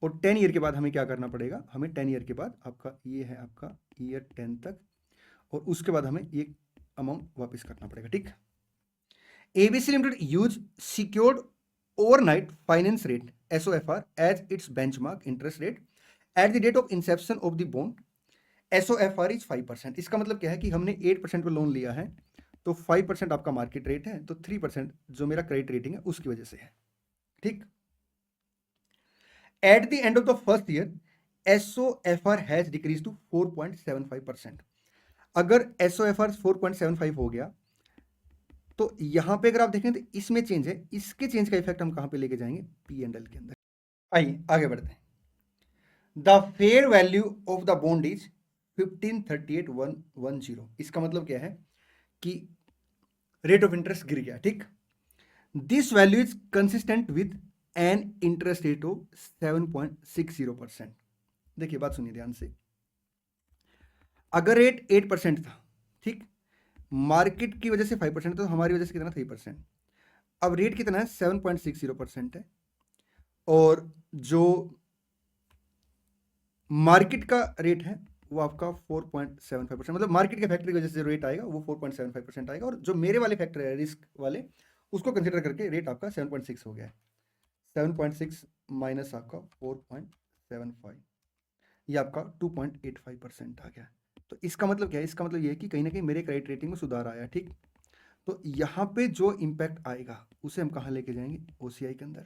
Speaker 1: और 10 ईयर के बाद हमें क्या करना पड़ेगा, हमें 10 ईयर के बाद आपका ये है आपका ईयर 10 तक, और उसके बाद हमें ये अमाउंट वापस करना पड़ेगा, ठीक। ABC Limited use secured overnight finance rate SOFR as its benchmark interest rate at the date of inception of the bond. SOFR is 5%। इसका मतलब क्या है कि हमने 8% पे लोन लिया है, तो 5% आपका मार्केट रेट है, तो 3% जो मेरा क्रेडिट रेटिंग है उसकी वजह से है, ठीक। At the end of the first year SOFR has decrease to 4.75%। अगर SOFR 4.75 हो गया तो यहां पे अगर आप देखें तो इसमें चेंज है, इसके चेंज का इफेक्ट हम कहां पे लेके जाएंगे, P&L के अंदर। आइए आगे बढ़ते हैं। The fair value of the bond is 1538,110। इसका मतलब क्या है कि रेट ऑफ इंटरेस्ट गिर गया, ठीक। This value is consistent with an interest rate of 7.60%। देखिए बात सुनिए ध्यान से, अगर रेट 8% था, ठीक, मार्केट की वजह से 5% तो हमारी वजह से कितना 3%, अब रेट कितना है 7.60% है, और जो मार्केट का रेट है वो आपका 4.75%, मतलब मार्केट के फैक्टर की वजह से जो रेट आएगा वो 4.75% आएगा, और जो मेरे वाले फैक्टर है रिस्क वाले उसको कंसिडर करके रेट आपका 7.6 हो गया है। 7.6 माइनस आपका 4.75, ये आपका 2.85% आ गया। तो इसका मतलब क्या है, इसका मतलब ये है कि कहीं ना कहीं मेरे क्रेडिट रेटिंग में सुधार आया, ठीक। तो यहाँ पे जो इम्पैक्ट आएगा उसे हम कहाँ लेके जाएंगे, ओसीआई के अंदर,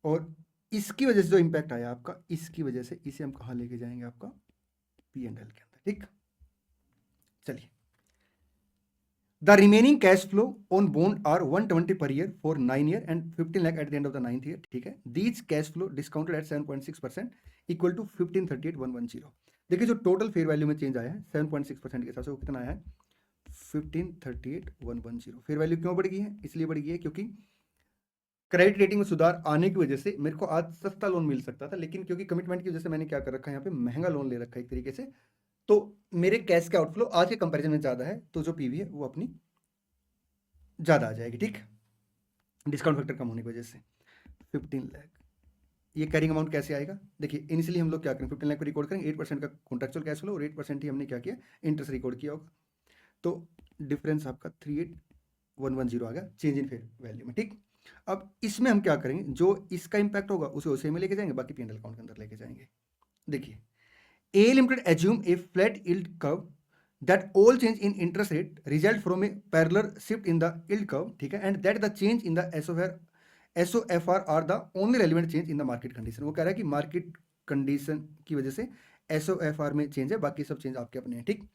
Speaker 1: और इसकी वजह से जो इम्पैक्ट आया आपका, इसकी वजह से इसे हम कहाँ लेके जाएंगे, आपका P&L के अंदर, ठीक। चलिए, the remaining cash flow on bond are 120 per year for 9 year and 15 lakh at the end of the 9th year, ठीक है। These cash flow discounted at 7.6% equal to 1538,110। देखिए जो टोटल फेयर वैल्यू में चेंज आया है 7.6% के हिसाब से वो कितना आया है 1538,110। फेयर वैल्यू क्यों बढ़ गई है, इसलिए बढ़ गई है क्योंकि क्रेडिट रेटिंग में सुधार आने की वजह से मेरे को आज सस्ता लोन मिल सकता था, लेकिन क्योंकि कमिटमेंट की वजह से मैंने क्या कर रखा है यहाँ पे महंगा लोन ले रखा है एक तरीके से, तो मेरे कैश का आउटफ्लो आज के कंपैरिजन में ज्यादा है, तो जो पीवी है वो अपनी ज्यादा आ जाएगी, ठीक, डिस्काउंट फैक्टर कम होने की वजह से। 15 लाख ये कैरिंग अमाउंट कैसे आएगा, देखिए इनिशियली हम लोग क्या करेंगे 15 लाख को रिकॉर्ड करेंगे, 8% का कॉन्ट्रेक्चुअल कैश फ्लो और 8% ही हमने क्या किया इंटरेस्ट रिकॉर्ड किया होगा, तो डिफरेंस आपका 38,110 आ गया चेंज इन फेयर वैल्यू में, ठीक। अब इसमें हम क्या करेंगे, जो इसका इंपैक्ट होगा उसे उसे में लेके जाएंगे, बाकी P&L अकाउंट के अंदर लेके जाएंगे। देखिए, A Limited assume a flat yield curve that all change in interest rate result from a parallel shift in the yield curve, ठीक है, and that the change in the SOFR are the only relevant change in the market condition। वो कह रहा है कि मार्केट कंडीशन की वजह से SOFR में चेंज है, बाकी सब चेंज आपके अपने हैं, ठीक।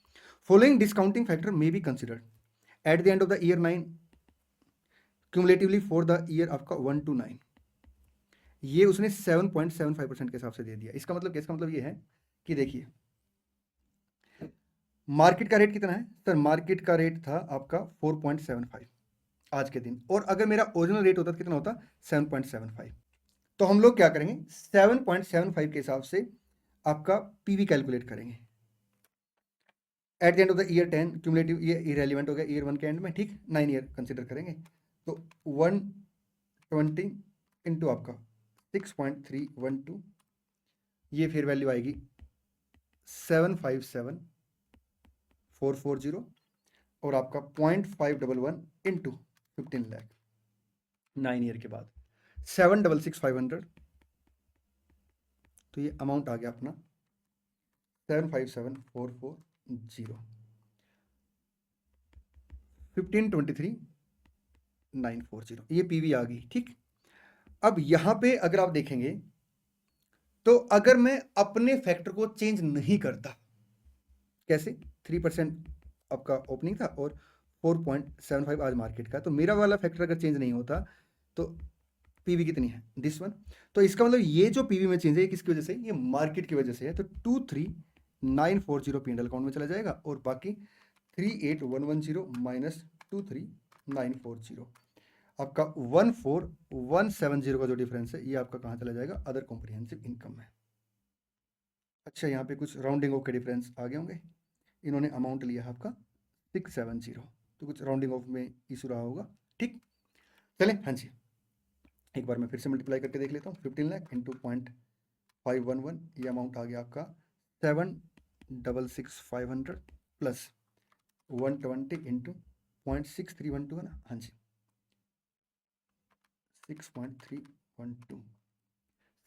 Speaker 1: Following discounting factor may be considered at the end of the year 9 cumulatively for the year आपका 1 to 9। ये उसने 7.75% के हिसाब से दे दिया। इसका मतलब ये है कि देखिए, मार्केट का रेट कितना है सर, मार्केट का रेट था आपका 4.75 आज के दिन, और अगर मेरा ओरिजिनल रेट होता तो कितना होता, 7.75। तो हम लोग क्या करेंगे, 7.75 के हिसाब से आपका पीवी कैलकुलेट करेंगे at the end of the year 10 cumulative, ये इरेलीवेंट हो गया ईयर 1 के एंड में, ठीक, 9 ईयर कंसिडर करेंगे। तो 120 इंटू आपका 6.312, ये फिर वैल्यू आएगी 757,440, और आपका 0.511 इंटू 15 लाख 9 ईयर के बाद 766,500। तो ये अमाउंट आ गया अपना 757,440, 1523,940, ये पीवी आ गई, ठीक। अब यहां पे अगर आप देखेंगे तो अगर मैं अपने फैक्टर को चेंज नहीं करता, कैसे, 3% आपका ओपनिंग था और 4.75 आज मार्केट का, तो मेरा वाला फैक्टर अगर चेंज नहीं होता तो पीवी कितनी है, दिस वन। तो इसका मतलब ये जो पीवी में चेंज है, किसकी वजह से, ये मार्केट की वजह से है। तो 23,940 P&L अकाउंट में चला जाएगा, और बाकी 38,110 माइनस 23,940, आपका 14,170 का जो डिफरेंस है, ये आपका कहाँ चला जाएगा, अदर कॉम्प्रिहेंसिव इनकम में। अच्छा, यहाँ पे कुछ राउंडिंग ऑफ के डिफरेंस आ गए होंगे, इन्होंने अमाउंट लिया है आपका 670, तो कुछ राउंडिंग ऑफ में इशू रहा होगा, ठीक। चलें, हाँ जी, एक बार मैं फिर से मल्टीप्लाई करके देख लेता हूँ। 15 लाख इंटू 0.511, ये अमाउंट आ गया आपका 766,500 प्लस 120 इंटू 0.6312 है ना, हाँ जी, 6.312,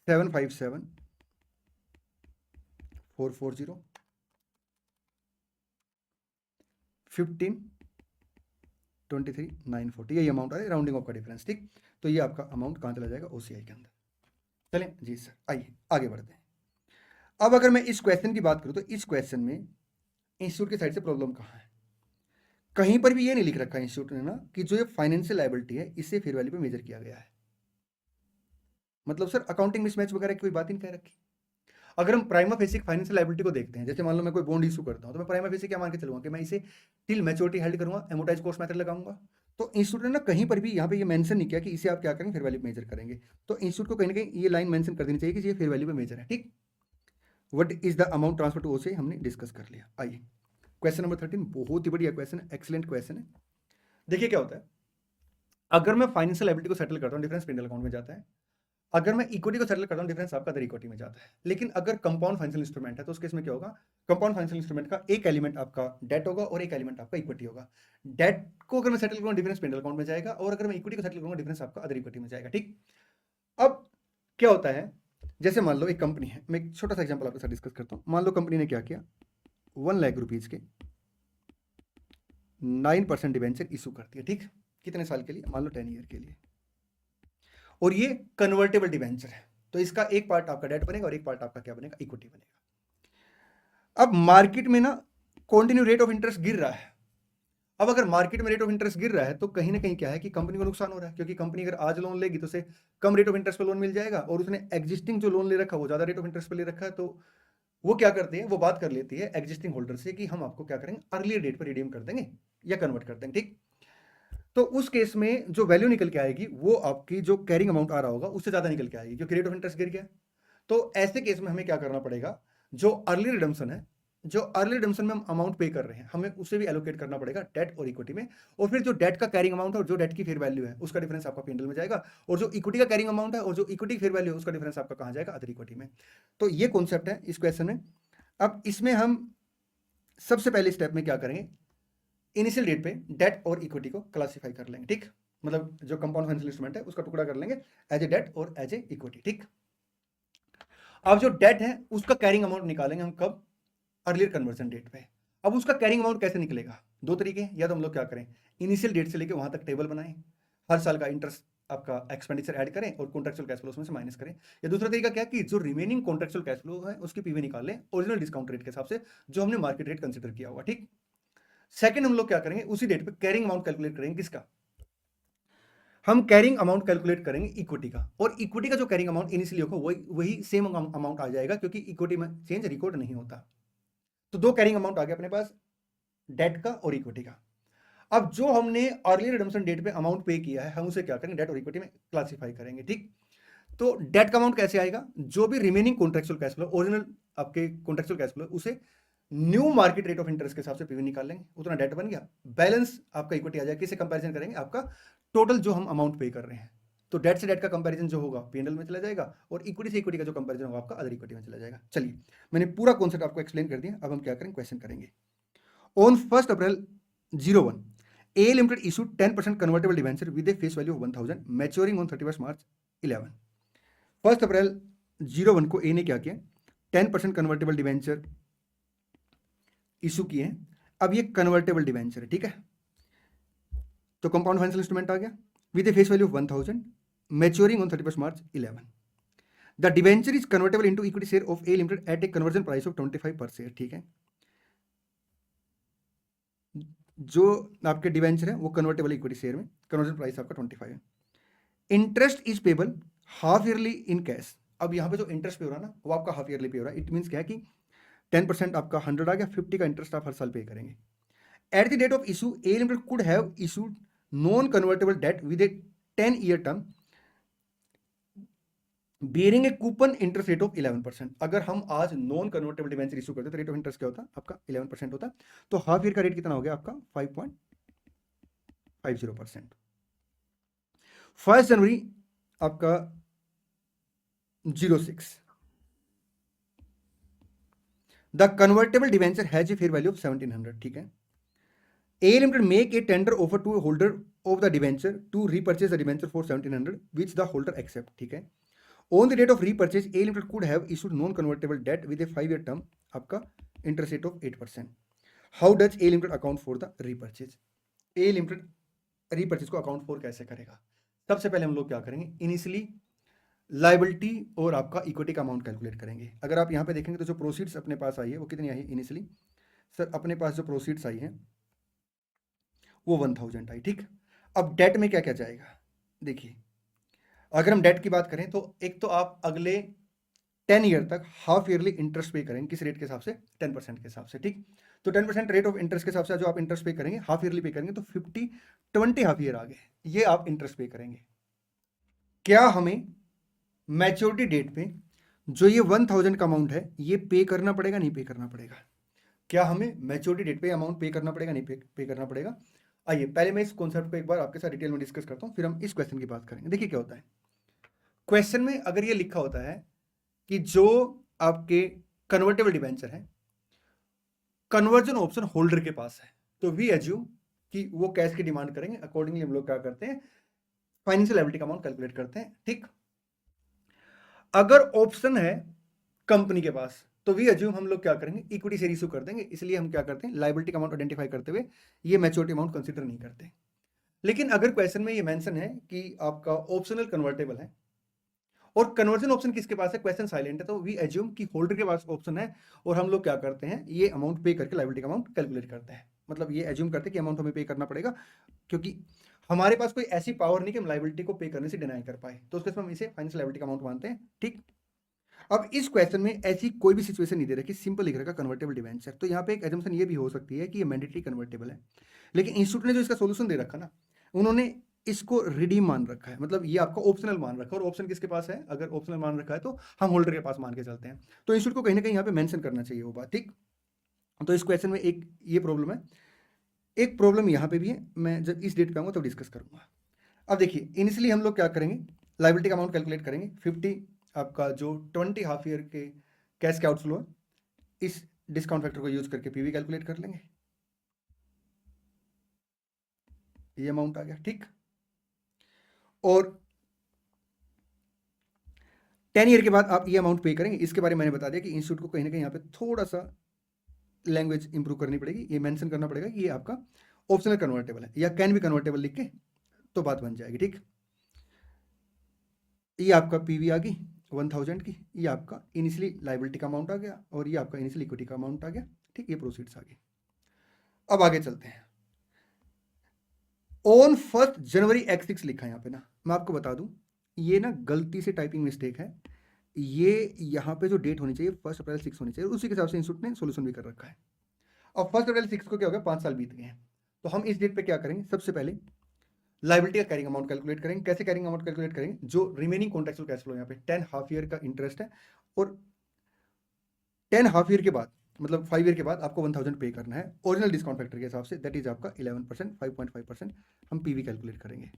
Speaker 1: 757,440, 1523,940, यही अमाउंट आ रहा है, राउंडिंग ऑफ का डिफरेंस, ठीक। तो ये आपका अमाउंट कहाँ चला जाएगा, ओसीआई के अंदर। चलें जी सर, आइए आगे बढ़ते हैं। अब अगर मैं इस क्वेश्चन की बात करूं तो इस क्वेश्चन में इंस्टीट्यूट की साइड से प्रॉब्लम कहाँ है, कहीं पर भी ये नहीं लिख रखा है इंस्टीट्यूट ने ना कि जो ये फाइनेंशियल लायबिलिटी है इसे फेयर वैल्यू पे मेजर किया गया है। मतलब सर अकाउंटिंग मिसमैच वगैरह की कोई बात ही नहीं कह रखी। अगर हम प्राइमा फेसी फाइनेंशियल लायबिलिटी को देखते हैं, जैसे मान लो मैं कोई बॉन्ड इशू करता हूं, तो मैं प्राइमा फेसी क्या मान के चलूंगा कि मैं इसे टिल मैच्योरिटी हेल्ड करूंगा, एमोटाइज कॉस्ट मेथड लगाऊंगा। तो इंस्टीट्यूट ने ना कहीं पर भी यहाँ पे ये मेंशन नहीं किया कि इसे आप क्या करेंगे, फेयर वैल्यू पे मेजर करेंगे। तो इंस्टीट्यूट को कहीं ना कहीं ये लाइन मेंशन कर देनी चाहिए कि ये फेयर वैल्यू पे मेजर है, ठीक। What is the amount transfer to ओसे हमने डिस्कस कर लिया। आइए क्वेश्चन नंबर 13, बहुत ही बढ़िया क्वेश्चन है, एक्सीलेंट क्वेश्चन है। देखिए क्या होता है, अगर मैं फाइनेंशियल लायबिलिटी को सेटल करता हूं, डिफरेंस P&L अकाउंट में जाता है। अगर मैं इक्विटी को सेटल करता हूं, डिफरेंस आपका अदर इक्विटी में जाता है। लेकिन अगर कंपाउंड फाइनेंशियल इंस्ट्रूमेंट है तो उस केस में क्या होगा, कंपाउंड फाइनेंशियल इंस्ट्रूमेंट का एक एलिमेंट आपका डेट होगा और एक एलिमेंट आपका इक्विटी होगा। डेट को अगर मैं सेटल करूंगा, डिफरेंस P&L अकाउंट में जाएगा, और अगर मैं इक्विटी को सेटल करूंगा, डिफरेंस आपका अदर इक्विटी में जाएगा, ठीक। अब क्या होता है, जैसे मान लो एक कंपनी है, मैं एक छोटा सा एग्जांपल आपके साथ डिस्कस करता हूं। मान लो कंपनी ने क्या किया, 1 लाख रुपीज के 9% डिवेंचर इशू करती है, ठीक। कितने साल के लिए, मान लो 10 ईयर के लिए, और ये कन्वर्टेबल डिवेंचर है। तो इसका एक पार्ट आपका डेट बनेगा और एक पार्ट आपका क्या बनेगा, इक्विटी बनेगा। अब मार्केट में ना कंटिन्यू रेट ऑफ इंटरेस्ट गिर रहा है। अब अगर मार्केट में रेट ऑफ इंटरेस्ट गिर रहा है तो कहीं ना कहीं क्या है कि कंपनी को नुकसान हो रहा है, क्योंकि कंपनी अगर आज लोन लेगी तो उसे कम रेट ऑफ इंटरेस्ट पे लोन मिल जाएगा, और उसने एग्जिस्टिंग जो लोन ले रखा है वो ज्यादा रेट ऑफ इंटरेस्ट पे ले रखा है। तो वो क्या करती है, वो बात कर लेती है एग्जिस्टिंग होल्डर से कि हम आपको क्या करेंगे, अर्लियर डेट पर रिडीम कर देंगे या कन्वर्ट कर देंगे, ठीक। तो उस केस में जो वैल्यू निकल के आएगी वो आपकी जो कैरिंग अमाउंट आ रहा होगा उससे ज्यादा निकल के आएगी, क्योंकि रेट ऑफ इंटरेस्ट गिर गया। तो ऐसे केस में हमें क्या करना पड़ेगा, जो अर्ली रिडम्पशन है, जो अर्ली रिडम्पशन में हम अमाउंट पे कर रहे हैं, हमें उसे भी एलोकेट करना पड़ेगा डेट और इक्विटी में। और फिर जो डेट का कैरिंग अमाउंट है और जो डेट की फेयर वैल्यू है उसका डिफरेंस आपका P&L में जाएगा, और जो इक्विटी का कैरिंग अमाउंट है और जो इक्विटी की फेयर वैल्यू है उसका डिफरेंस आपका कहां जाएगा, अदर इक्विटी में। तो ये कॉन्सेप्ट है इस क्वेश्चन में। अब इसमें हम सबसे पहले स्टेप में क्या करेंगे, इनिशियल डेट पे डेट और इक्विटी को क्लासिफाई कर लेंगे, ठीक। मतलब जो कंपाउंड फाइनेंशियल इंस्ट्रूमेंट है उसका टुकड़ा कर लेंगे एज ए डेट और एज ए इक्विटी। ठीक, अब जो डेट है उसका कैरिंग अमाउंट निकालेंगे हम कब, अर्लियर कन्वर्जन डेट पे। अब उसका कैरिंग अमाउंट कैसे निकलेगा, दो तरीके, या तो हम लोग क्या करें, इनिशियल डेट से लेके वहां तक टेबल बनाएं, हर साल का इंटरेस्ट आपका एक्सपेंडिचर ऐड करें और कॉन्ट्रेक्चुअल कैश फ्लो उसमें से माइनस करें। या दूसरा तरीका क्या कि जो रिमेनिंग कॉन्ट्रेक्चुअल कैश फ्लो है उसकी पीवी निकाल लें ओरिजिनल डिस्काउंट रेट के हिसाब से जो हमने मार्केट रेट कंसिडर किया होगा। ठीक, सेकंड हम लोग क्या करेंगे, उसी डेट पे कैरिंग अमाउंट कैलकुलेट करेंगे, किसका, हम कैरिंग अमाउंट कैलकुलेट करेंगे इक्विटी का, और इक्विटी का जो कैरिंग अमाउंट इनिशियली होगा वही सेम अमाउंट आ जाएगा क्योंकि इक्विटी में चेंज रिकॉर्ड नहीं होता। तो दो कैरिंग अमाउंट आ गया अपने पास, डेट का और इक्विटी का। अब जो हमने अर्ली रिडम्पशन डेट पे अमाउंट पे किया है हम उसे क्या करेंगे, डेट और इक्विटी में क्लासिफाई करेंगे। ठीक, तो डेट का अमाउंट कैसे आएगा, जो भी remaining contractual cash flow, original आपके कॉन्ट्रेक्चुअल कैश फ्लो, उसे new market rate of interest के हिसाब से पीवी निकाल लेंगे, उतना डेट बन गया, बैलेंस आपका इक्विटी आ जाएगा। किससे कंपैरिजन करेंगे, आपका टोटल जो हम अमाउंट पे कर रहे हैं। तो डेट से डेट का कंपैरिजन जो होगा पीएनएल में चला जाएगा और इक्विटी से इक्विटी का जो कंपैरिजन होगा आपका अदर इक्विटी में चला जाएगा। चलिए, मैंने पूरा कॉन्सेप्ट आपको एक्सप्लेन कर दिया, अब हम क्या करेंगे, क्वेश्चन करेंगे। On 1 April 01 A Limited issued 10% convertible debenture with a face value of 1000 maturing on 31st March 11। 1 अप्रैल 01 को ए ने क्या किया, 10% कन्वर्टेबल डिवेंचर इशू किए हैं। अब ये कन्वर्टेबल डिवेंचर है, ठीक है, तो कंपाउंड फाइनेंशियल इंस्ट्रूमेंट आ गया with a face value of 1000 maturing on 31st March 11। The debenture is convertible into equity share of A limited at a conversion price of 25 per share. ठीक है, जो आपके डिवेंचर है वो कन्वर्टेबल इक्विटी शेयर में कन्वर्जन प्राइस आपका 25 है। Interest is payable half yearly in cash. अब यहाँ पे जो इंटरेस्ट पे हो रहा है ना वो आपका हाफ ईयरली पे हो रहा है। इट मीन्स क्या है कि 10% आपका 100 आ गया, 50 का इंटरेस्ट आप हर साल पे करेंगे। At the date of issue A limited could have issued non convertible debt with a 10-year term bearing a coupon interest rate of 11%। अगर हम आज नॉन कन्वर्टेबल डिवेंचर इशू करते तो रेट ऑफ इंटरेस्ट क्या होता, आपका 11% होता। तो हाफ ईयर का रेट कितना हो गया आपका 5.50%। 1 जनवरी आपका 06 the convertible debenture has a fair value of 1700। ठीक है, A limited make a tender offer to holder of the debenture to repurchase the debenture for 1700 which the holder accept. ठीक है, on the date of repurchase A limited could have issued non convertible debt with a 5-year term, आपका interest rate of 8%। How does A limited account for the repurchase, A limited repurchase को अकाउंट फॉर कैसे करेगा। सबसे पहले हम लोग क्या करेंगे, इनिशियली लाइबिलिटी और आपका इक्विटी का अमाउंट कैलकुलेट करेंगे। अगर आप यहाँ पे देखेंगे तो जो प्रोसीड्स अपने पास आई है वो कितनी आई है इनिशियली, सर अपने पास जो प्रोसीड्स आई है वो 1000 आई। ठीक, अब डेट में क्या क्या जाएगा, देखिए अगर हम डेट की बात करें तो एक तो आप अगले 10 ईयर तक हाफ ईयरली इंटरेस्ट पे करेंगे, किस रेट के हिसाब से, 10% के हिसाब से। ठीक, तो 10% रेट ऑफ इंटरेस्ट के हिसाब से जो आप इंटरेस्ट पे करेंगे हाफ ईयरली पे करेंगे तो 50-20 हाफ ईयर आ गए, ये आप इंटरेस्ट पे करेंगे। क्या हमें मैच्योरिटी डेट पे जो ये 1000 का अमाउंट है ये पे करना पड़ेगा, नहीं पे करना पड़ेगा, क्या हमें मैच्योरिटी डेट पे अमाउंट पे करना पड़ेगा, नहीं पे करना पड़ेगा। आइए पहले मैं इस कॉन्सेप्ट को एक बार आपके साथ डिटेल में डिस्कस करता हूं, फिर हम इस क्वेश्चन की बात करेंगे। देखिए क्या होता है, क्वेश्चन में अगर ये लिखा होता है कि जो आपके कन्वर्टेबल डिवेंचर है कन्वर्जन ऑप्शन होल्डर के पास है, तो वी एज्यूम कि वो कैश की डिमांड करेंगे, अकॉर्डिंगली हम लोग क्या करते हैं, फाइनेंशियल लायबिलिटी का अमाउंट कैलकुलेट करते हैं। ठीक, अगर ऑप्शन है कंपनी के पास तो वी एज्यूम हम लोग क्या करेंगे, इक्विटी शेयर इशू कर देंगे, इसलिए हम क्या करते हैं लायबिलिटी का अमाउंट आइडेंटिफाई करते हुए ये मैच्योरिटी अमाउंट कंसीडर नहीं करते। लेकिन अगर क्वेश्चन में ये मेंशन है कि आपका ऑप्शनल कन्वर्टेबल है और कन्वर्जन ऑप्शन किसके पास है, क्वेश्चन साइलेंट है, तो वी एज्यूम कि होल्डर के पास ऑप्शन है और हम लोग क्या करते हैं ये अमाउंट पे करके लायबिलिटी का अमाउंट कैलकुलेट करते हैं। मतलब ये एज्यूम करते हैं कि अमाउंट हमें पे करना पड़ेगा क्योंकि हमारे पास कोई ऐसी पावर नहीं कि हम लायबिलिटी को पे करने से डिनाई कर पाए, तो उसके हम इसे फाइनेंशियल लायबिलिटी का अमाउंट मानते हैं। ठीक, अब इस क्वेश्चन में ऐसी कोई भी सिचुएशन नहीं दे रखी, सिंपल लिख रखा कन्वर्टेबल डिवेंचर, तो यहाँ पे एक एजम्पशन ये भी हो सकती है कि ये मैंडेटरी कन्वर्टेबल है, लेकिन इंस्टीट्यूट ने जो इसका सोल्यूशन दे रखा ना उन्होंने इसको रिडीम मान रखा है, मतलब ये आपका ऑप्शनल मान रखा है और ऑप्शन किसके पास है, अगर ऑप्शनल मान रखा है तो हम होल्डर के पास मान के चलते हैं, तो इंस्टीट्यूट को कहीं ना कहीं यहाँ पे मेंशन करना चाहिए वो बात। ठीक, तो इस क्वेश्चन में एक ये प्रॉब्लम है, एक प्रॉब्लम यहाँ पे भी है, मैं जब इस डेट पे आऊंगा तो डिस्कस करूंगा। अब देखिए इनिशियली हम लोग क्या करेंगे, लायबिलिटी का अमाउंट कैलकुलेट करेंगे, 50 आपका जो 20 हाफ ईयर के कैश के आउटफ्लो है इस डिस्काउंट फैक्टर को यूज करके पीवी कैलकुलेट कर लेंगे, ये अमाउंट आ गया। ठीक, और 10 ईयर के बाद आप ये अमाउंट पे करेंगे। इसके बारे में मैंने बता दिया कि इंस्टीट्यूट को कहीं ना कहीं यहाँ पे थोड़ा सा लैंग्वेज इंप्रूव करनी पड़ेगी, ये मेंशन करना पड़ेगा कि ये आपका ऑप्शनल कन्वर्टेबल है, या कैन भी कन्वर्टेबल लिख के तो बात बन जाएगी। ठीक, ये आपका पीवी आ गई 1000 की, ये आपका इनिशियली लाइबिलिटी का अमाउंट आ गया, और ये आपका इनिशियली इक्विटी का अमाउंट आ गया। ठीक, ये प्रोसीड्स आ गए। अब आगे चलते हैं। ऑन 1 जनवरी X6 लिखा है यहाँ पे ना, मैं आपको बता दूं ये ना गलती से टाइपिंग मिस्टेक है। ये यहाँ पे जो डेट होनी चाहिए 1 अप्रैल 6 होनी चाहिए, उसी के हिसाब से इंस्टीट्यूट ने सोल्यूशन भी कर रखा है। अब 1 अप्रैल 6 को क्या हो गया, 5 साल बीत गए हैं। तो हम इस डेट पे क्या करेंगे, सबसे पहले लाइबिलिटी का कैरिंग अमाउंट कैलकुलेट करेंगे। कैसे कैरिंग अमाउंट कैलकुलेट करेंगे, जो रिमेनिंग कॉन्ट्रेक्चुअल कैश फ्लो यहाँ पे 10 हाफ ईयर का इंटरेस्ट है, और 10 हाफ ईयर के बाद मतलब 5 ईयर के बाद आपको 1000 पे करना है ओरिजिनल डिस्काउंट फैक्टर के हिसाब से, दैट इज आपका 11%, 5.5% हम पीवी कैलकुलेट करेंगे,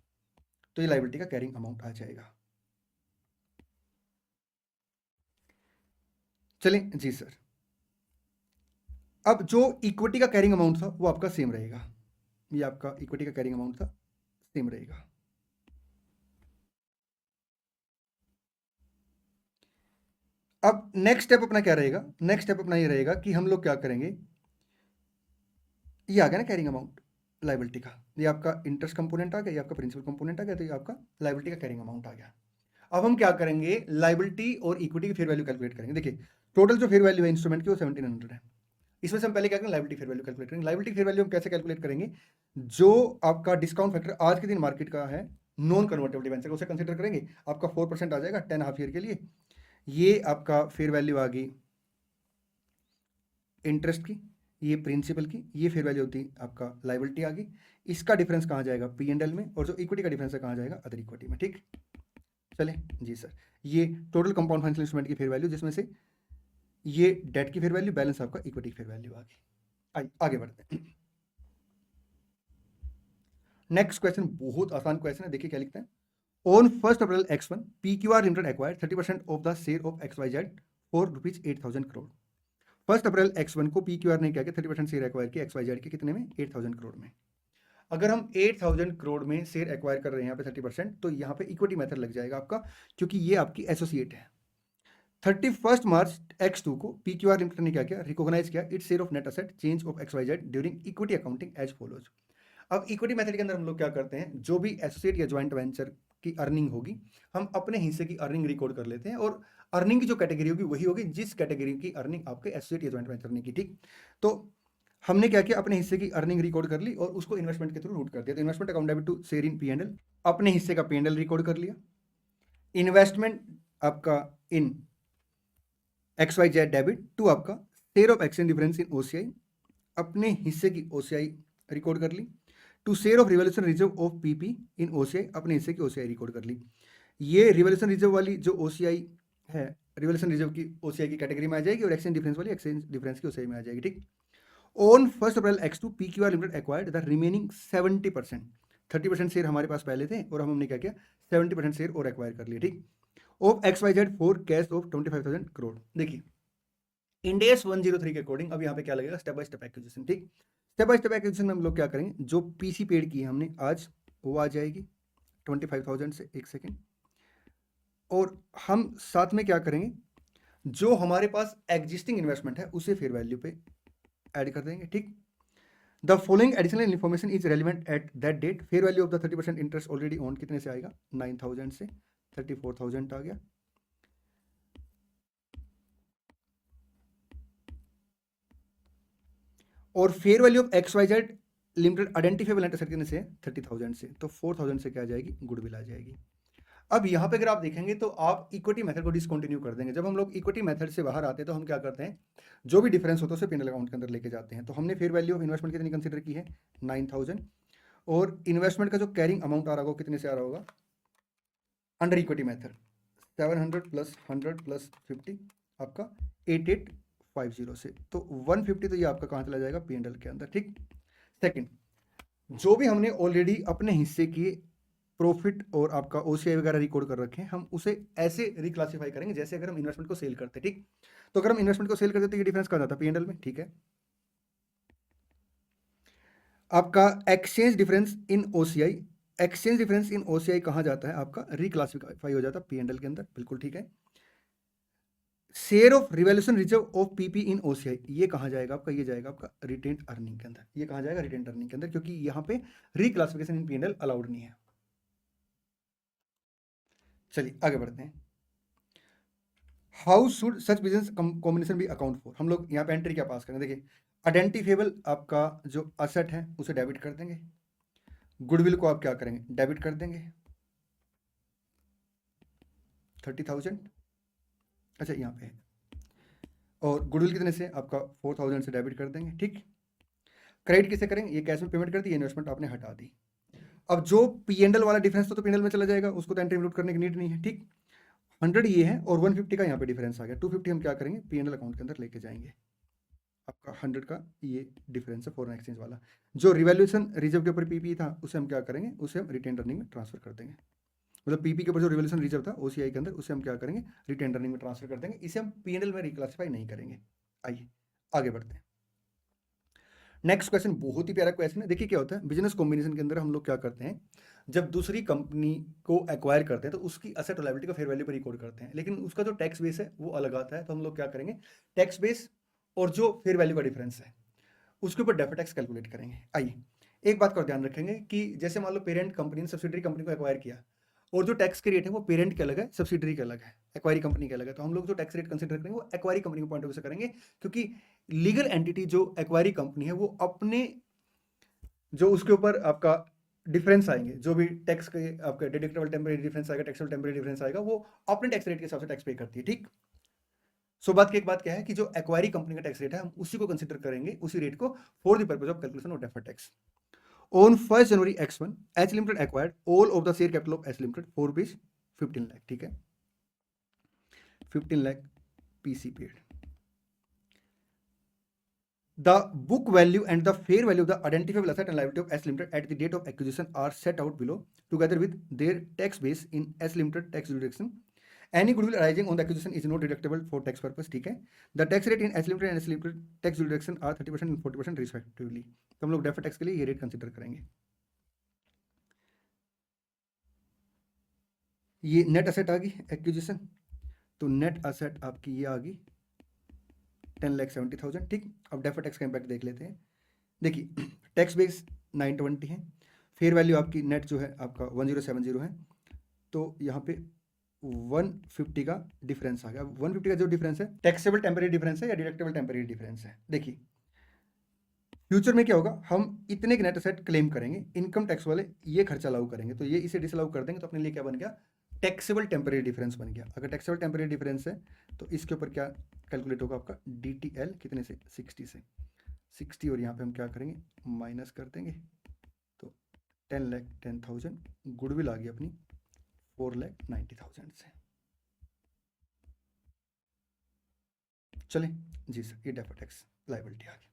Speaker 1: तो ये लाइबिलिटी का कैरिंग अमाउंट आ जाएगा। चलें जी सर। अब जो इक्विटी का कैरिंग अमाउंट था वो आपका सेम रहेगा, ये आपका इक्विटी का कैरिंग अमाउंट था, सेम रहेगा। अब नेक्स्ट स्टेप अपना क्या रहेगा, नेक्स्ट स्टेप अपना ये रहेगा कि हम लोग क्या करेंगे, ये आ गया ना कैरिंग अमाउंट लाइबिलिटी का, ये आपका इंटरेस्ट कंपोनेंट आ गया, ये आपका प्रिंसिपल कंपोनेंट आ गया, तो ये आपका लाइबिलिटी का कैरिंग अमाउंट आ गया। अब हम क्या करेंगे, लाइबिलिटी और इक्विटी की फेयर वैल्यू कैलकुलेट करेंगे। देखिए टोटल जो फेयर वैल्यू है इंस्ट्रूमेंट की वो 1700 है। इसमें से हम पहले क्या करेंगे, लाइबिलिटी फेयर वैल्यू कैलकुलेट करेंगे। लाइबिलिटी फेयर वैल्यू हम कैसे कैलकुलेट करेंगे, जो आपका डिस्काउंट फैक्टर आज के दिन मार्केट का है नॉन कन्वर्टेबल डिबेंचर उसे कंसिडर करेंगे, आपका 4% आ जाएगा 10 हाफ ईयर के लिए। ये आपका फेयर वैल्यू आ गई इंटरेस्ट की, ये प्रिंसिपल की, ये फेयर वैल्यू होती आपका लाइबिलिटी आ गई। इसका डिफरेंस कहाँ जाएगा, P&L में, और जो इक्विटी का डिफरेंस है कहाँ जाएगा, अदर इक्विटी में। ठीक, चले जी सर। ये टोटल कंपाउंड फाइनेंशियल इंस्ट्रूमेंट की फेयर वैल्यू, जिसमें से ये डेट की फेयर वैल्यू, बैलेंस आपका इक्विटी की फेयर वैल्यू आ गई। आगे बढ़ते हैं। नेक्स्ट क्वेश्चन बहुत आसान क्वेश्चन है, देखिए क्या लिखता है। On 1 April X1 PQR limited acquired 30% of the share of XYZ for ₹8,000 crore. 1 April X1 को PQR ने क्या किया, 30% शेयर एक्वायर किया XYZ के, कितने में, 8,000 करोड़ में। अगर हम 8,000 करोड़ में शेयर एक्वायर कर रहे हैं यहाँ पे 30%, तो यहाँ पे इक्विटी मेथड लग जाएगा आपका, क्योंकि ये आपकी एसोसिएट है। 31 मार्च X2 को PQR लिमिटेड ने क्या किया, रिकॉग्नाइज किया its share of net asset change of XYZ during equity accounting as follows. अब इक्विटी मेथड के अंदर हम लोग क्या करते हैं, जो भी एसोसिएट या ज्वाइंट वेंचर की अर्निंग होगी, हम अपने हिस्से की अर्निंग रिकॉर्ड कर लेते हैं, और अर्निंग की जो कैटेगरी होगी वही होगी जिस कैटेगरी की अर्निंग आपके एसोसिएट या ज्वाइंट वेंचर ने की। ठीक, तो हमने क्या किया, अपने हिस्से की अर्निंग रिकॉर्ड कर ली और उसको इन्वेस्टमेंट के थ्रू रूट कर दिया। तो investment account debit to share in P&L, अपने हिस्से का P&L रिकॉर्ड कर लिया। इन्वेस्टमेंट आपका इन XYZ डेबिट टू आपका share of exchange difference in OCI, अपने हिस्से की OCI रिकॉर्ड कर ली। To share of revolution reserve of PP in OCI, अपने हिस्से की OCI रिकॉर्ड कर ली। ये रिवोल्यूशन रिजर्व वाली जो OCI है, रिवोल्यूशन रिजर्व की OCI की कैटेगरी में आ जाएगी, और एक्सचेंज डिफरेंस वाली एक्सचेंज डिफरेंस की OCI में आ जाएगी। ठीक, on 1 April X2 PQR limited acquired the remaining 70%, 30% share हमारे पास पहले थे, और हमने क्या किया, 70% शेयर और एक्वायर कर लिए। ठीक, of XYZ for cash of 25,000 crore. देखिए इंड AS 103 के अकॉर्डिंग अब यहाँ पे क्या लगेगा, स्टेप बाय स्टेप एक्विजिशन। ठीक, स्टेप बाय स्टेप एक्विजिशन में हम लोग क्या करेंगे, जो PC पेड की है हमने आज, वो आ जाएगी 25,000 से, एक सेकेंड, और हम साथ में क्या करेंगे, जो हमारे पास एग्जिस्टिंग इन्वेस्टमेंट है उसे फेयर वैल्यू पे ऐड कर देंगे। ठीक, the following additional information is relevant at that date. Fair value of the 30% interest already on कितने से आएगा, 9,000 से, 34,000 आ गया। और fair value of XYZ limited identifiable net asset कितने से, 30,000 से, तो 4,000 से क्या आ जाएगी, गुडविल आ जाएगी। अब यहाँ पे अगर आप देखेंगे तो आप इक्विटी मेथड को डिसकंटिन्यू कर देंगे। जब हम लोग इक्विटी मेथड से बाहर आते हैं तो हम क्या करते हैं, जो भी डिफरेंस होता है उसे P&L अकाउंट के अंदर लेके जाते हैं। तो हमने फेयर वैल्यू ऑफ इन्वेस्टमेंट कितनी कंसीडर की है, 9,000, और इन्वेस्टमेंट का जो कैरिंग अमाउंट आ रहा होगा कितने से आ रहा होगा, under equity method 700 plus 100 plus 50 आपका 8850 से, तो 150, तो ये आपका कहाँ चला जाएगा, P&L के अंदर। ठीक, सेकंड, जो भी हमने ऑलरेडी अपने हिस्से की प्रॉफिट और आपका OCI वगैरह रिकॉर्ड कर रखे हैं, हम उसे ऐसे रिक्लासिफाई करेंगे जैसे अगर हम इन्वेस्टमेंट को सेल करते। ठीक, तो अगर हम इन्वेस्टमेंट को सेल करते तो ये डिफरेंस कहाँ जाता, P&L में। ठीक है, आपका exchange difference in OCI exchange difference in OCI कहाँ जाता है? आपका रिक्लासिफाई हो जाता है P&L के अंदर, बिल्कुल ठीक है। Share of revaluation reserve of PP in OCI, ये कहाँ जाएगा आपका? ये जाएगा आपका रिटेन्ड अर्निंग के अंदर। ये कहाँ जाएगा? रिटेन्ड अर्निंग के अंदर, क्योंकि यहाँ पे रिक्लासिफिकेशन इन P&L अलाउड नहीं है। चलिए आगे बढ़ते हैं। How should such business combination be account for? हम लोग यहाँ पे एंट्री क्या पास करें? देखिए, आइडेंटिफेबल आपका जो असेट है उसे डेबिट कर देंगे, गुडविल को आप क्या करेंगे? डेबिट कर देंगे 30,000, अच्छा यहाँ पे है, और गुडविल कितने से? आपका 4,000 से डेबिट कर देंगे, ठीक। क्रेडिट किसे करेंगे? ये कैश में पेमेंट कर दी, इन्वेस्टमेंट आपने हटा दी। अब जो P&L वाला डिफरेंस तो P&L में चला जाएगा, उसको तो एंट्री इंक्लूड करने की नीड नहीं है, ठीक। 100 ये है और 150 का यहाँ पे डिफरेंस आ गया, 250 हम क्या करेंगे? P&L अकाउंट के अंदर लेके जाएंगे। आपका 100 का ये डिफरेंस है फॉरेन एक्सचेंज वाला। जो रिवैल्यूएशन रिजर्व के ऊपर पीपी था उसे हम क्या करेंगे? उसे हम रिटेन अर्निंग में ट्रांसफर कर देंगे। मतलब पीपी के ऊपर जो रिवैल्यूएशन रिजर्व था ओसीआई के अंदर, उसे हम क्या करेंगे? रिटेन अर्निंग में ट्रांसफर कर देंगे। इसे हम P&L में रिक्लासिफाई नहीं करेंगे। आइए आगे बढ़ते हैं। नेक्स्ट क्वेश्चन बहुत ही प्यारा क्वेश्चन है। देखिए क्या होता है, बिजनेस कॉम्बिनेशन के अंदर हम लोग क्या करते हैं, जब दूसरी कंपनी को एक्वायर करते हैं तो उसकी असेट और लायबिलिटी का फेयर वैल्यू पर रिकॉर्ड करते हैं, लेकिन उसका जो टैक्स बेस है वो अलग आता है। तो हम लोग क्या करेंगे? टैक्स बेस और जो फेयर वैल्यू का डिफरेंस है उसके ऊपर डेफर्ड टैक्स कैलकुलेट करेंगे। आइए एक बात का ध्यान रखेंगे कि जैसे मान लो पेरेंट कंपनी ने सब्सिडरी कंपनी को एक्वायर किया, और जो टैक्स के रेट है वो पेरेंट के अलग है, सब्सिडरी के अलग है, एक्वायरी कंपनी के अलग है। तो हम लोग जो टैक्स रेट कंसीडर करेंगे वो एक्वायरी कंपनी के पॉइंट ऑफ व्यू से करेंगे, क्योंकि लीगल एंटिटी जो एक्वायरी कंपनी है वो अपने जो उसके ऊपर आपका डिफरेंस आएंगे, जो भी टैक्स के आपका डिडक्टेबल टेम्परेरी डिफरेंस आएगा, टैक्सेबल टेम्परेरी डिफरेंस आएगा, वो अपने टैक्स रेट के हिसाब से टैक्स पे करती है, ठीक। सो बात की एक बात क्या है कि जो एक्वायरी कंपनी का टैक्स रेट है हम उसी को कंसीडर करेंगे, उसी रेट को for the purpose of calculation of deferred tax. On 1st January X1, H Limited acquired all of the share capital of H Limited for rupees 15 lakh, ठीक है, 15 lakh PC paid. The book value and the fair value of the identifiable asset and liability of H Limited at the date of acquisition are set out below, together with their tax base in H Limited tax jurisdiction. Any goodwill arising on the acquisition is not deductible for tax purpose, ठीक है। The tax rate in H Limited and H Limited tax jurisdiction are 30% and 40% respectively. तो हम लोग डेफर्ड टैक्स के लिए ये रेट कंसीडर करेंगे। ये नेट असेट आ गई एक्विजिशन, तो नेट असेट आपकी ये आ गई 10,70,000, ठीक। अब डेफर्ड टैक्स का इम्पैक्ट देख लेते हैं। देखिए टैक्स बेस 920 है, फेयर वैल्यू आपकी नेट जो है आपका 1070 है, तो यहाँ पे 150 का डिफरेंस आ गया। 150 का जो डिफरेंस है टैक्सेबल टेम्परेरी डिफरेंस है या डिडक्टेबल टेम्परेरी डिफरेंस है। देखिए फ्यूचर में क्या होगा, हम इतने के नेट असेट क्लेम करेंगे, इनकम टैक्स वाले ये खर्चा लागू करेंगे, तो ये इसे डिसअलाउ कर देंगे, तो अपने लिए क्या बन गया? टैक्सेबल टेम्परेरी डिफरेंस बन गया। अगर टैक्सेबल टेम्परेरी डिफरेंस है तो इसके ऊपर क्या कैलकुलेट होगा आपका? DTL कितने से? 60 से, 60, और यहाँ पे हम क्या करेंगे? माइनस कर देंगे, तो 10,10,000 गुडविल आ गई अपनी 4,90,000 से। चले जी सर, ये डेफर्ड टैक्स लायबिलिटी आ गई।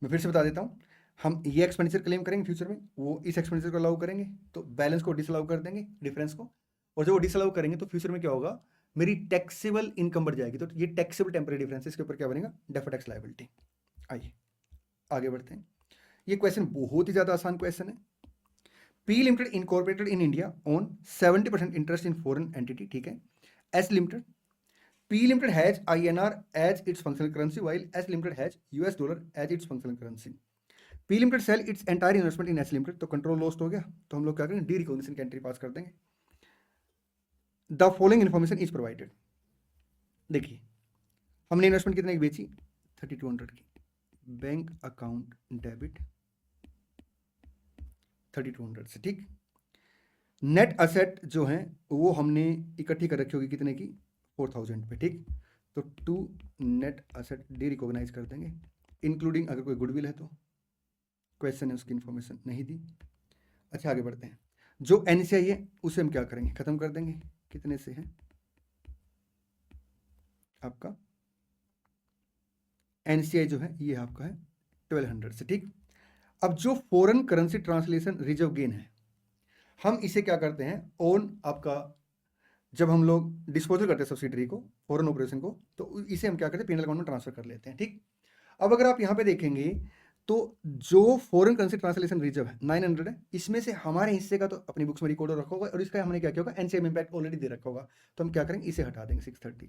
Speaker 1: मैं फिर से बता देता हूँ, हम ये एक्सपेंडिचर क्लेम करेंगे फ्यूचर में, वो इस एक्सपेंडिचर को अलाउ करेंगे, तो बैलेंस को डिसअलाउ कर देंगे, डिफरेंस को, और जब वो डिसअलाउ करेंगे तो फ्यूचर में क्या होगा? मेरी टैक्सेबल इनकम बढ़ जाएगी, तो ये टैक्सेबल टेम्परेरी डिफरेंस, इसके ऊपर क्या बनेगा? Deferred tax liability. आइए आगे बढ़ते हैं। ये क्वेश्चन बहुत ही ज़्यादा आसान क्वेश्चन है। P Limited incorporated in India on 70% interest in foreign entity, ठीक है। H Limited, P Limited has INR as its functional currency while H Limited has US dollar as its functional currency. P Limited sell its entire investment in H Limited, तो कंट्रोल लॉस्ट हो गया, तो हम लोग क्या करेंगे? डी रिकॉग्निशन की एंट्री पास कर देंगे। The following information is provided. देखिए हमने इन्वेस्टमेंट कितने की बेची? 3200 की। बैंक अकाउंट डेबिट 3200 से, ठीक। नेट असेट जो है वो हमने इकट्ठी कर रखी होगी कितने की? 4000 पे, ठीक। तो to net asset derecognise कर देंगे, इंक्लूडिंग अगर कोई गुडविल है तो। क्वेश्चन है उसकी इन्फॉर्मेशन नहीं दी। अच्छा आगे बढ़ते हैं। जो NCI है उसे हम क्या करेंगे? खत्म कर देंगे। कितने से है आपका? NCI जो है ये आपका है 1200 से, ठीक। अब जो foreign currency translation reserve gain है, हम इसे क्या करते हैं? ओन आपका जब हम लोग डिस्पोजल करते हैं सब्सिडरी को, फॉरेन ऑपरेशन को, तो इसे हम क्या करते हैं? P&L अकाउंट में ट्रांसफर कर लेते हैं, ठीक। अब अगर आप यहाँ पे देखेंगे तो जो फॉरेन करेंसी ट्रांसलेशन रिजर्व है 900 है, इसमें से हमारे हिस्से का तो अपनी बुक्स में रिकॉर्ड रखा होगा और इसका हमने क्या किया होगा, एनसीएम इम्पैक्ट ऑलरेडी दे रखा होगा, तो हम क्या करेंगे, इसे हटा देंगे 630 को।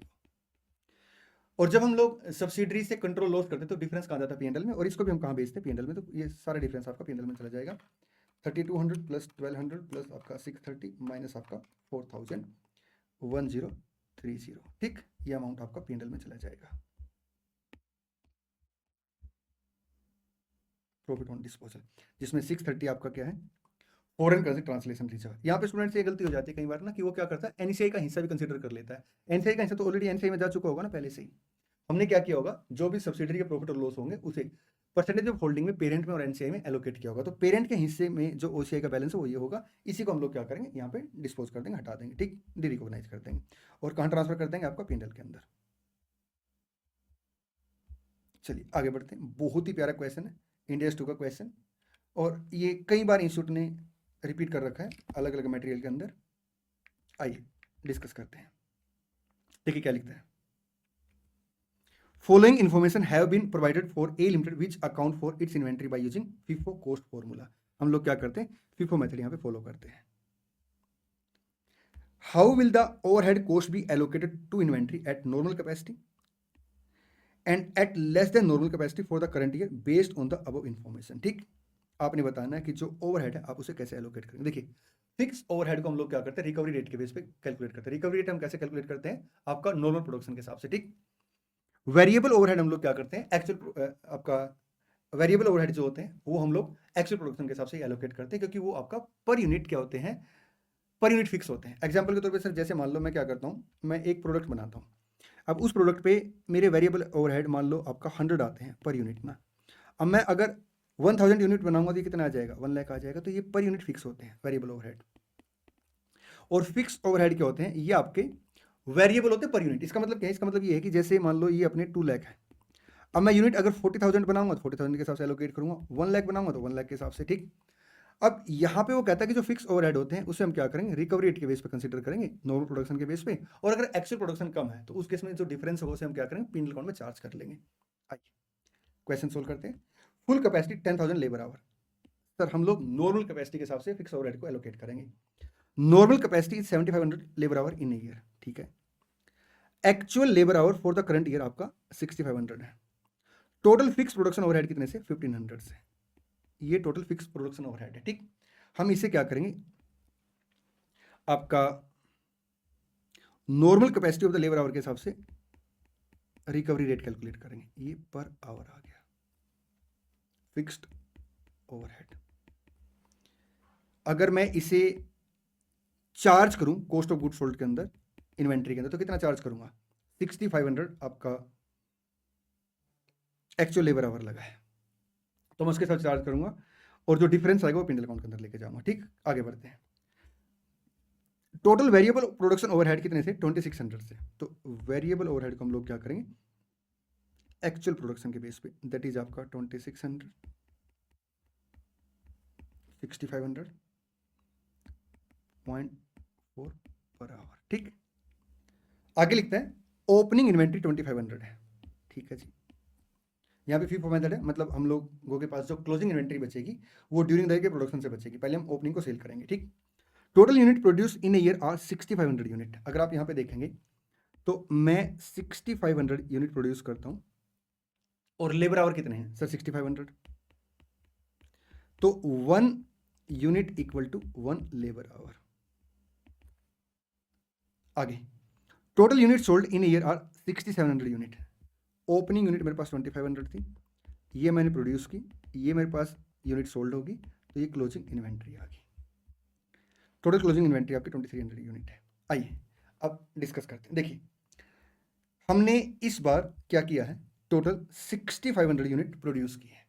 Speaker 1: और जब हम लोग सब्सिडरी से कंट्रोल लॉस करते हैं तो डिफरेंस कहाँ जाता है, पीएनएल में, और इसको भी हम कहाँ बेचते हैं, पीएनएल में, तो ये सारा डिफरेंस आपका पीएनएल में चला जाएगा। 3200 प्लस 1200 प्लस आपका 630 माइनस आपका 401030, ठीक, ये अमाउंट आपका पीएनएल में चला जाएगा, प्रॉफिट ऑन डिस्पोजल, जिसमें 630 आपका क्या है, फॉरेन करेंसी ट्रांसलेशन रिजर्व। यहाँ पे स्टूडेंट से ये गलती हो जाती है कई बार ना, कि वो क्या करता है, एनसीआई का हिस्सा भी कंसीडर कर लेता है। एनसीआई का हिस्सा तो ऑलरेडी एनसीआई में जा चुका होगा ना पहले से ही। हमने क्या किया होगा, जो भी सब्सिडरी के प्रॉफिट और लॉस होंगे उसे परसेंटेज ऑफ होल्डिंग में पेरेंट में और एनसीआई में एलोकेट किया होगा, तो पेरेंट के हिस्से में जो ओसीआई का बैलेंस है वो ये होगा, इसी को हम लोग क्या करेंगे, यहाँ पे डिस्पोज कर देंगे, हटा देंगे, ठीक, डी रिकॉग्नाइज कर देंगे, और कहाँ ट्रांसफर कर देंगे, आपका पीएनएल के अंदर। चलिए आगे बढ़ते हैं, बहुत ही प्यारा क्वेश्चन है, इंडिया 2 का क्वेश्चन, और ये कई बार इंस्टीट्यूट ने रिपीट कर रखा है अलग अलग मटेरियल के अंदर। आइए डिस्कस करते हैं। देखिए क्या लिखता है, following information have been provided for A limited which account for its inventory by using FIFO cost formula. हम लोग क्या करते हैं, FIFO मेथड यहाँ पे फॉलो करते हैं। How will the overhead cost be allocated to inventory at normal capacity and at less than normal capacity for the current year based on the above information, ठीक, आपने बताना है कि जो ओवरहेड है आप उसे कैसे एलोकेट करेंगे। देखिए फिक्स ओवरहेड को हम लोग क्या करते हैं, रिकवरी रेट के बेस पे कैलकुलेट करते हैं। रिकवरी रेट हम कैसे कैलकुलेट करते हैं, आपका नॉर्मल प्रोडक्शन के हिसाब से, ठीक। वेरिएबल ओवरहेड हम लोग क्या करते हैं, एक्चुअल आपका वेरिएबल ओवरहेड जो होते हैं वो हम लोग एक्चुअल प्रोडक्शन के हिसाब से एलोकेट करते हैं, क्योंकि वो आपका पर यूनिट क्या होते हैं, पर यूनिट फिक्स होते हैं। एग्जांपल के तौर पे सर, जैसे मान लो मैं क्या करता हूँ, मैं एक प्रोडक्ट बनाता हूँ, अब उस प्रोडक्ट पे मेरे वेरिएबल ओवरहेड मान लो आपका 100 आते हैं पर यूनिट ना। अब मैं अगर 1000 यूनिट बनाऊंगा तो ये कितना आ जाएगा, 1 लाख आ जाएगा, तो ये पर यूनिट फिक्स होते हैं वेरिएबल ओवरहेड। और फिक्स ओवरहेड क्या होते हैं, ये आपके वेरिएबल होते हैं पर यूनिट। इसका मतलब क्या है, इसका मतलब ये है कि जैसे मान लो ये अपने 2 लाख है, अब मैं यूनिट अगर 40,000 बनाऊंगा तो 40,000 के हिसाब से एलोकेट करूंगा, 1 लाख बनाऊंगा तो 1 लाख के हिसाब से, ठीक। अब यहाँ पे वो कहता है कि जो फिक्स ओवरहेड होते हैं उसे हम क्या करेंगे, रिकवरी रेट के बेस पे कंसीडर करेंगे, नॉर्मल प्रोडक्शन के बेस पे, और अगर एक्चुअल प्रोडक्शन कम है तो उस केस में जो डिफरेंस होगा उसे हम क्या करेंगे, पीनल अकाउंट में चार्ज कर लेंगे। आइए क्वेश्चन सोल्व करते हैं। Full capacity 10,000 labour our, sir हम लोग नॉर्मल कैपेसिटी के हिसाब से फिक्स ओवरहेड को एलोकेट करेंगे। Normal capacity 7500 labour our in a year, ठीक है। Actual labour hour for the current year आपका 6500 है। टोटल फिक्स प्रोडक्शन ओवरहेड कितने से, 1500 से। ये टोटल फिक्स प्रोडक्शन ओवरहेड है, ठीक। हम इसे क्या करेंगे, आपका normal capacity of the labour our के हिसाब से रिकवरी रेट कैलकुलेट करेंगे, ये पर आवर आ गया फिक्स्ड ओवरहेड। अगर मैं इसे चार्ज करूं कॉस्ट ऑफ गुड सोल्ड के अंदर, इन्वेंट्री के अंदर, तो कितना चार्ज करूंगा, 6500 आपका एक्चुअल लेबर आवर लगा है, तो मैं उसके साथ चार्ज करूंगा, और जो डिफरेंस आएगा वो पिंडल अकाउंट के अंदर लेके जाऊंगा, ठीक। आगे बढ़ते हैं। टोटल वेरिएबल प्रोडक्शन ओवरहेड कितने से, 2600 से। तो वेरिएबल ओवरहेड को हम लोग क्या करेंगे, एक्चुअल प्रोडक्शन के बेस पे, दैट इज आपका 2600 6500.4 पर आवर, ठीक। आगे लिखते हैं ओपनिंग इन्वेंट्री 2500 है, ठीक है जी। यहाँ पे FIFO मेथड है, मतलब हम लोगों के पास जो क्लोजिंग इन्वेंट्री बचेगी वो ड्यूरिंग द ईयर के प्रोडक्शन से बचेगी, पहले हम ओपनिंग को सेल करेंगे, ठीक। Total unit produce in a year are 6500 unit. अगर आप यहाँ पे देखेंगे तो मैं 6500 यूनिट प्रोड्यूस करता हूँ, और लेबर आवर कितने हैं सर, 6500, तो 1 unit equal to 1 labour hour. आगे total unit sold in year are 6700 unit. Opening unit मेरे पास 2500 थी, ये मैंने प्रोड्यूस की, ये मेरे पास यूनिट सोल्ड होगी, तो ये क्लोजिंग इन्वेंट्री आ गई। टोटल क्लोजिंग इन्वेंट्री आपकी 2300 यूनिट है। आइए अब डिस्कस करते हैं। देखिए हमने इस बार क्या किया है, टोटल 6500 यूनिट प्रोड्यूस की है,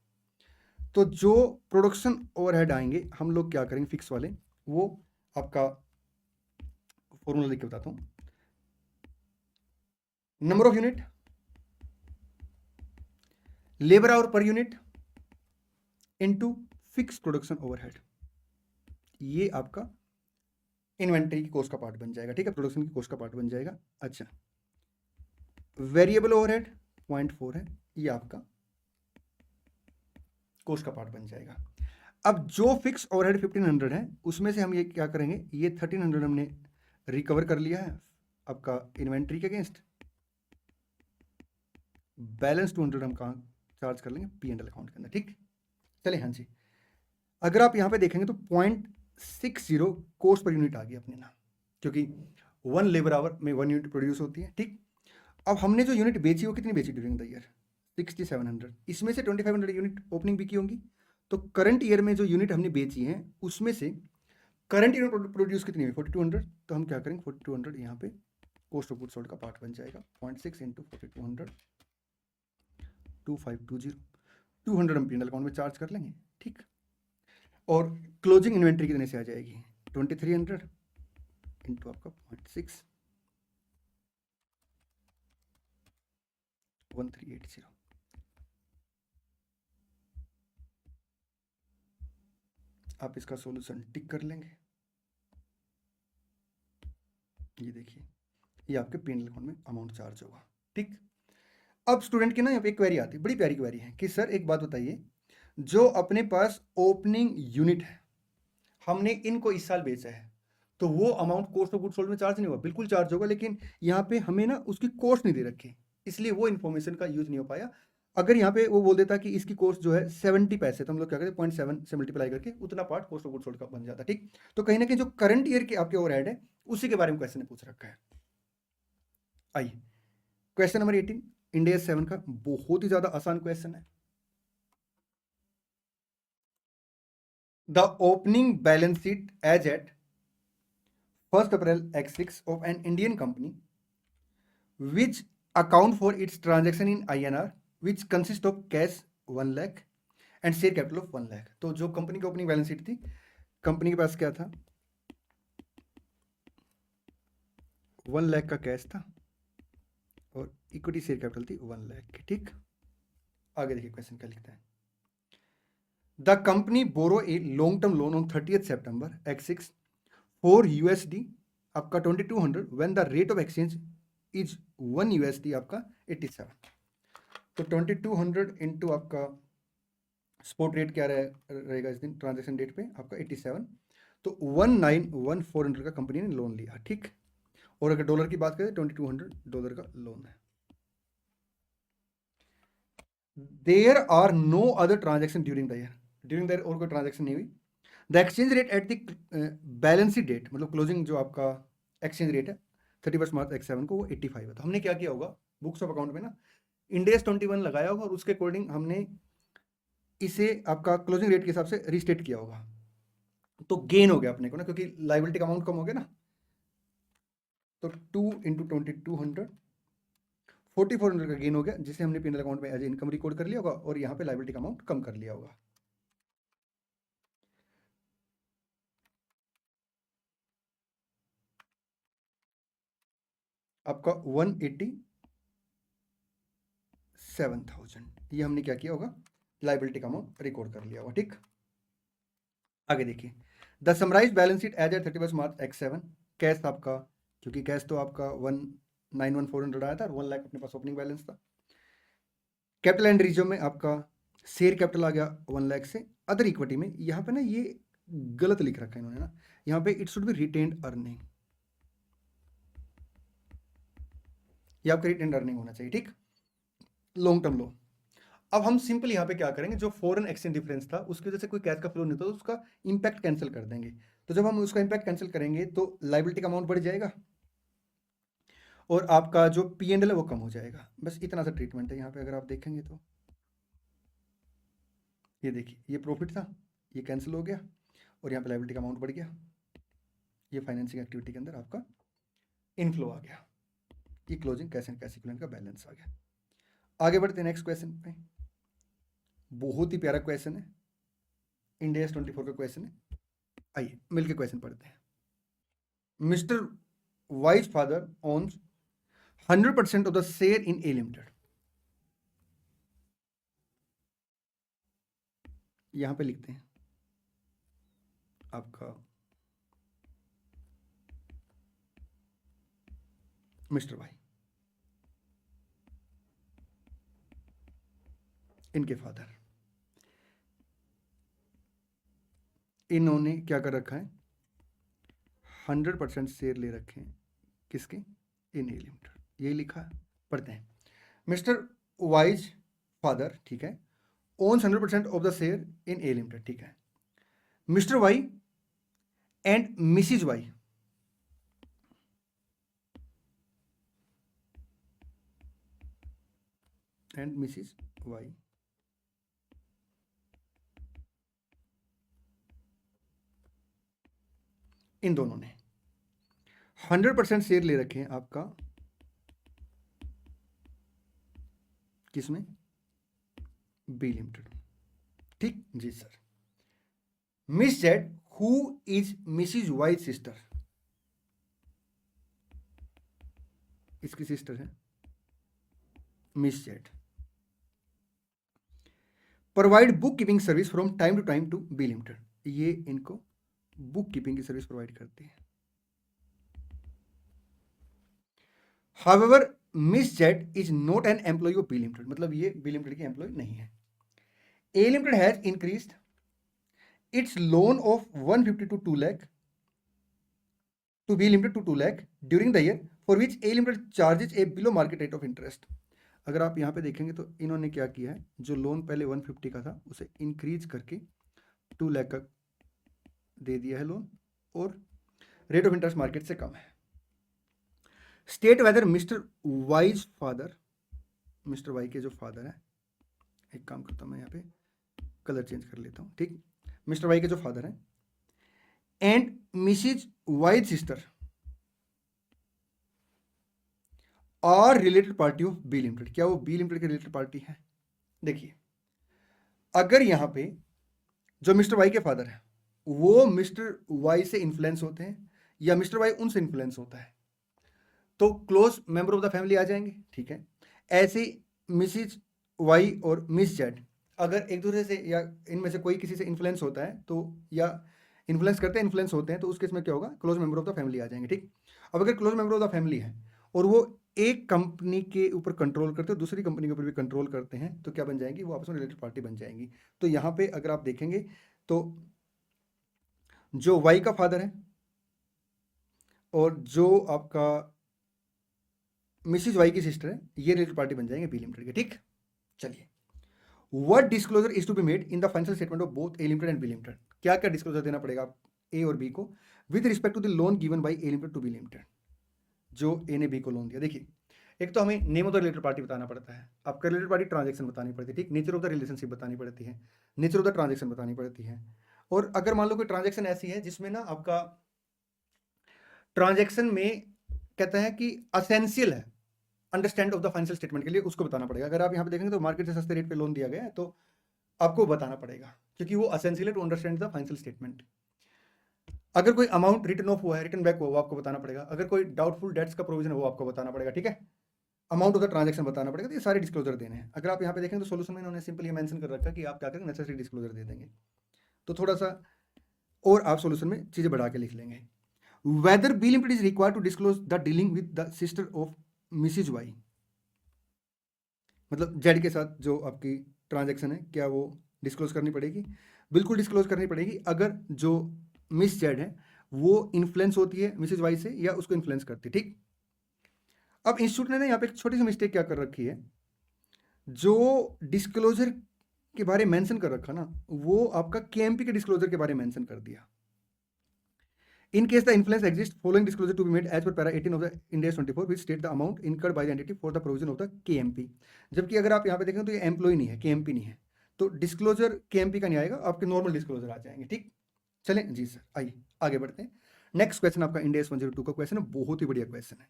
Speaker 1: तो जो प्रोडक्शन ओवरहेड आएंगे हम लोग क्या करेंगे फिक्स वाले, वो आपका फॉर्मूला लिख के बताता हूं, number of unit, labour our per unit into fix production overhead, ये आपका इन्वेंट्री की कॉस्ट का पार्ट बन जाएगा, ठीक है, प्रोडक्शन की कॉस्ट का पार्ट बन जाएगा। अच्छा, वेरिएबल ओवरहेड 0.4 है, ये आपका कोस्ट का पार्ट बन जाएगा। अब जो फिक्स ओवरहेड 1500 है उसमें से हम ये क्या करेंगे, ये 1300 हमने रिकवर कर लिया है आपका इन्वेंट्री के अगेंस्ट, बैलेंस 200 हम कहाँ चार्ज कर लेंगे, P&L अकाउंट के अंदर। ठीक, चले हाँ जी। अगर आप यहाँ पे देखेंगे तो 0.60 कोस्ट पर यूनिट आ गया अपने ना, क्योंकि 1 लेबर आवर में 1 यूनिट प्रोड्यूस होती है। ठीक, अब हमने जो यूनिट बेची वो कितनी बेची ड्यूरिंग द ईयर, 6700, इसमें से 2500 यूनिट ओपनिंग बिकी होंगी। तो करंट ईयर में जो यूनिट हमने बेची है उसमें से करंट ईयर में प्रोड्यूस कितनी हुई, 4200। तो हम क्या करेंगे, 4200 यहाँ पे कॉस्ट ऑफ गुड्स सोल्ड का पार्ट बन जाएगा। 0.6 इंटू 4200, 2520, 200 हम P&L अकाउंट में चार्ज कर लेंगे। ठीक, और क्लोजिंग इन्वेंट्री कितने से आ जाएगी, 2300 इंटू आपका 0.6, 1380। आप इसका सॉल्यूशन टिक कर लेंगे। ये देखिए, ये आपके P&L अकाउंट में अमाउंट चार्ज होगा। ठीक, अब स्टूडेंट की ना यहाँ पे क्वेरी आती है, बड़ी प्यारी क्वेरी है कि सर एक बात बताइए, जो अपने पास ओपनिंग यूनिट है हमने इनको इस साल बेचा है, तो वो amount cost of goods sold में चार्ज नहीं हुआ, बिल्कुल चार्ज होगा, लेकिन यहाँ पे हमें ना उसकी कॉस्ट नहीं दे रखी, इसलिए वो इन्फॉर्मेशन का यूज नहीं हो पाया। अगर यहाँ पे वो बोल देता कि इसकी कॉस्ट जो है 70 पैसे, तो हम लोग क्या करते 0.7 से मल्टीप्लाई करके उतना part cost of goods sold का बन जाता। ठीक, तो कहीं ना कहीं जो करंट ईयर के आपके ओवरहेड है उसी के बारे में क्वेश्चन ने पूछ रखा है। आइए क्वेश्चन नंबर 18 इंडिया 7 का, बहुत ही ज्यादा आसान क्वेश्चन है। The opening balance sheet as at 1st April X6 of an Indian company which account for its transaction in INR which consist of cash 1 lakh and share capital of 1 lakh। तो जो कंपनी की ओपनिंग बैलेंस शीट थी, कंपनी के पास क्या था, 1 लाख का कैश था और इक्विटी शेयर कैपिटल थी 1 लाख की। ठीक, आगे देखिए क्वेश्चन क्या लिखता है। The company borrow a long term loan on 30th September X6 for USD आपका 2200 when the rate of exchange is 1 USD आपका 87। तो 2200 इंटू आपका स्पॉट रेट क्या रहेगा इस दिन ट्रांजेक्शन डेट पे आपका 87, तो 191400 का कंपनी ने लोन लिया। ठीक, और अगर डॉलर की बात करें $2200 का लोन है। There are no other transaction during the year और कोई ट्रांजेक्शन नहीं हुई। The exchange rate at the balance sheet date, मतलब क्लोजिंग जो आपका एक्सचेंज रेट है 31 मार्च X7 को वो 85 है। तो हमने क्या किया होगा, बुक्स ऑफ अकाउंट में ना इंडेस 21 लगाया होगा और उसके अकॉर्डिंग हमने इसे आपका क्लोजिंग रेट के हिसाब से रीस्टेट किया होगा, तो गेन हो गया अपने को ना, क्योंकि लाइबिलिटी का अमाउंट कम हो गया ना। तो 2 इंटू 2200 4400 का गेन हो गया, जिसे हमने P&L अकाउंट में एज इनकम रिकॉर्ड कर लिया होगा और यहाँ पे लाइबिलिटी का अमाउंट कम कर लिया होगा। आपका 187,000 ये हमने क्या किया होगा, लाइबिलिटी का अमाउंट रिकॉर्ड कर लिया होगा। ठीक, आगे देखिए the summarise balance sheet as at 31 March X7, cash आपका, क्योंकि कैश तो आपका 1,91400 आया था और 1 लाख अपने पास ओपनिंग बैलेंस था। कैपिटल एंड रिजर्व में आपका शेयर कैपिटल आ गया 1 लाख से। अदर इक्विटी में यहाँ पे ना ये गलत लिख रखा है इन्होंने ना, यहाँ पे it should be retained earning, ये आपका रिटेन्ड अर्निंग होना चाहिए। ठीक, लॉन्ग टर्म लो। अब हम सिंपल यहाँ पे क्या करेंगे, जो फॉरेन एक्सचेंज डिफरेंस था उसकी वजह से कोई कैश का फ्लो नहीं था, तो उसका इंपैक्ट कैंसिल कर देंगे। तो जब हम उसका इंपैक्ट कैंसिल करेंगे तो लाइबिलिटी का अमाउंट बढ़ जाएगा और आपका जो P&L है वो कम हो जाएगा। बस इतना सा ट्रीटमेंट है यहाँ पे। अगर आप देखेंगे तो ये देखिए, ये प्रॉफिट था, ये कैंसिल हो गया और यहाँ पे लाइबिलिटी का अमाउंट बढ़ गया। ये फाइनेंसिंग एक्टिविटी के अंदर आपका इनफ्लो आ गया। ये closing cash and cash equivalent का बैलेंस आ गया। आगे बढ़ते हैं नेक्स्ट क्वेश्चन पे। बहुत ही प्यारा क्वेश्चन है, इंडिया 24 का क्वेश्चन है। आइए मिलकर क्वेश्चन पढ़ते हैं। Mr Y's father owns 100% of the share in A limited. यहां पे लिखते हैं आपका मिस्टर वाई, इनके फादर इन्होंने क्या कर रखा है, 100% शेयर ले रखे हैं किसके, इन ए लिमिटेड, यही लिखा है। पढ़ते हैं, मिस्टर वाइज फादर, ठीक है, owns 100% of the share in A limited, ठीक है। Mr Y and Mrs Y and Mrs Y इन दोनों ने 100% शेयर ले रखे हैं आपका किसमें, बी लिमिटेड, ठीक जी sir. Miss Z who is Mrs Y's sister, इसकी सिस्टर है Miss Z, provide book keeping service from time to time to B limited, ये इनको बुक कीपिंग की सर्विस प्रोवाइड करती है। However Miss Z is not an employ of B limited, मतलब ये बी लिमिटेड की एम्प्लॉय नहीं है। A limited has increased its loan of 150 to 2 lakh to B limited to 2 lakh during the year for which A limited charges a below market rate of interest। अगर आप यहाँ पे देखेंगे तो इन्होंने क्या किया है, जो लोन पहले 150 का था उसे इंक्रीज करके 2 लाख का दे दिया है लोन, और रेट ऑफ इंटरेस्ट मार्केट से कम है। State whether Mr Y's father, Mr Y के जो फादर है, एक काम करता हूँ मैं यहाँ पे कलर चेंज कर लेता हूँ, ठीक, मिस्टर वाई के जो फादर है and Mrs Y's sister are related party of B limited, क्या वो बी लिमिटेड के रिलेटेड पार्टी है। देखिए, अगर यहां पे जो मिस्टर वाई के फादर है वो मिस्टर वाई से इन्फ्लुएंस होते हैं या मिस्टर वाई उनसे इन्फ्लुएंस होता है तो close member of the family आ जाएंगे, ठीक है। ऐसे मिसिज वाई और मिस जेड अगर एक दूसरे से या इनमें से कोई किसी से इन्फ्लुएंस होता है तो, या इन्फ्लुएंस करते हैं, इन्फ्लुएंस होते हैं, तो उस केस में क्या होगा, close member of the family आ जाएंगे, ठीक। अब अगर close member of the family है और वो एक कंपनी के ऊपर कंट्रोल करते हैं, दूसरी कंपनी के ऊपर भी कंट्रोल करते हैं, तो क्या बन जाएंगी, वो आपस में रिलेटेड पार्टी बन जाएंगी। तो यहाँ पे अगर आप देखेंगे तो जो वाई का फादर है और जो आपका मिसिज वाई की सिस्टर है, ये रिलेटेड पार्टी बन जाएंगे बी लिमिटेड के, ठीक। चलिए, what disclosure is to be made in the financial statement of both A limited and B limited, क्या क्या डिस्क्लोजर देना पड़ेगा ए और बी को with respect to the loan given by A limited to B limited, जो ए ने बी को लोन दिया। देखिए, एक तो हमें name of the related party बताना पड़ता है, आपका रिलेटेड पार्टी ट्रांजैक्शन बतानी पड़ती है, ठीक, नेचर ऑफ द रिलेशनशिप बतानी पड़ती है, नेचर ऑफ द ट्रांजैक्शन बतानी पड़ती है। और अगर मान लो कोई ट्रांजैक्शन ऐसी है जिसमें ना आपका ट्रांजैक्शन में कहता है कि असेंशियल है understand of the financial statement के लिए, उसको बताना पड़ेगा। अगर आप यहाँ पे देखेंगे तो मार्केट से सस्ते रेट पे लोन दिया गया है तो आपको बताना पड़ेगा, क्योंकि वो असेंशियल है to understand the financial statement. अगर कोई अमाउंट रिटर्न ऑफ हुआ है, रिटर्न बैक हुआ, वो आपको बताना पड़ेगा। अगर कोई डाउटफुल डेट्स का प्रोविजन है वो आपको बताना पड़ेगा, ठीक है। अमाउंट ऑफ द ट्रांजैक्शन बताना पड़ेगा, तो ये सारे डिस्क्लोजर देने हैं। अगर आप यहाँ पे देखें तो सोल्यूशन में इन्होंने सिंपल ये मेंशन कर रखा है कि आप क्या करेंगे, नेसेसरी डिस्क्लोजर दे देंगे, तो थोड़ा सा और आप सोल्यूशन में चीजें बढ़ा के लिख लेंगे। Whether B limited is required to disclose the dealing with the sister of Mrs Y, मतलब जेड के साथ जो आपकी ट्रांजैक्शन है क्या वो डिस्क्लोज करनी पड़ेगी, बिल्कुल डिस्क्लोज करनी पड़ेगी। अगर जो मिस जेड है वो इन्फ्लुएंस होती है मिसिज वाई से या उसको इन्फ्लुएंस करती है, ठीक। अब इंस्टीट्यूट ने ना यहाँ पे एक छोटी सी मिस्टेक क्या कर रखी है, जो डिस्क्लोजर के बारे में मेंशन कर रखा ना, वो आपका केएमपी के डिस्क्लोजर के बारे में मेंशन कर दिया। In case the influence exists, following disclosure to be made as per para 18 of the Ind AS 24, which state the amount incurred by the entity for the provision of the KMP। जबकि अगर आप यहाँ पे देखें तो ये एम्प्लॉय नहीं है, KMP नहीं है, तो डिस्क्लोजर KMP का नहीं आएगा, आपके नॉर्मल डिस्क्लोजर आ जाएंगे, ठीक। चलें जी सर, आइए आगे बढ़ते हैं। नेक्स्ट क्वेश्चन आपका इंड AS 102 का क्वेश्चन है, बहुत ही बढ़िया क्वेश्चन है।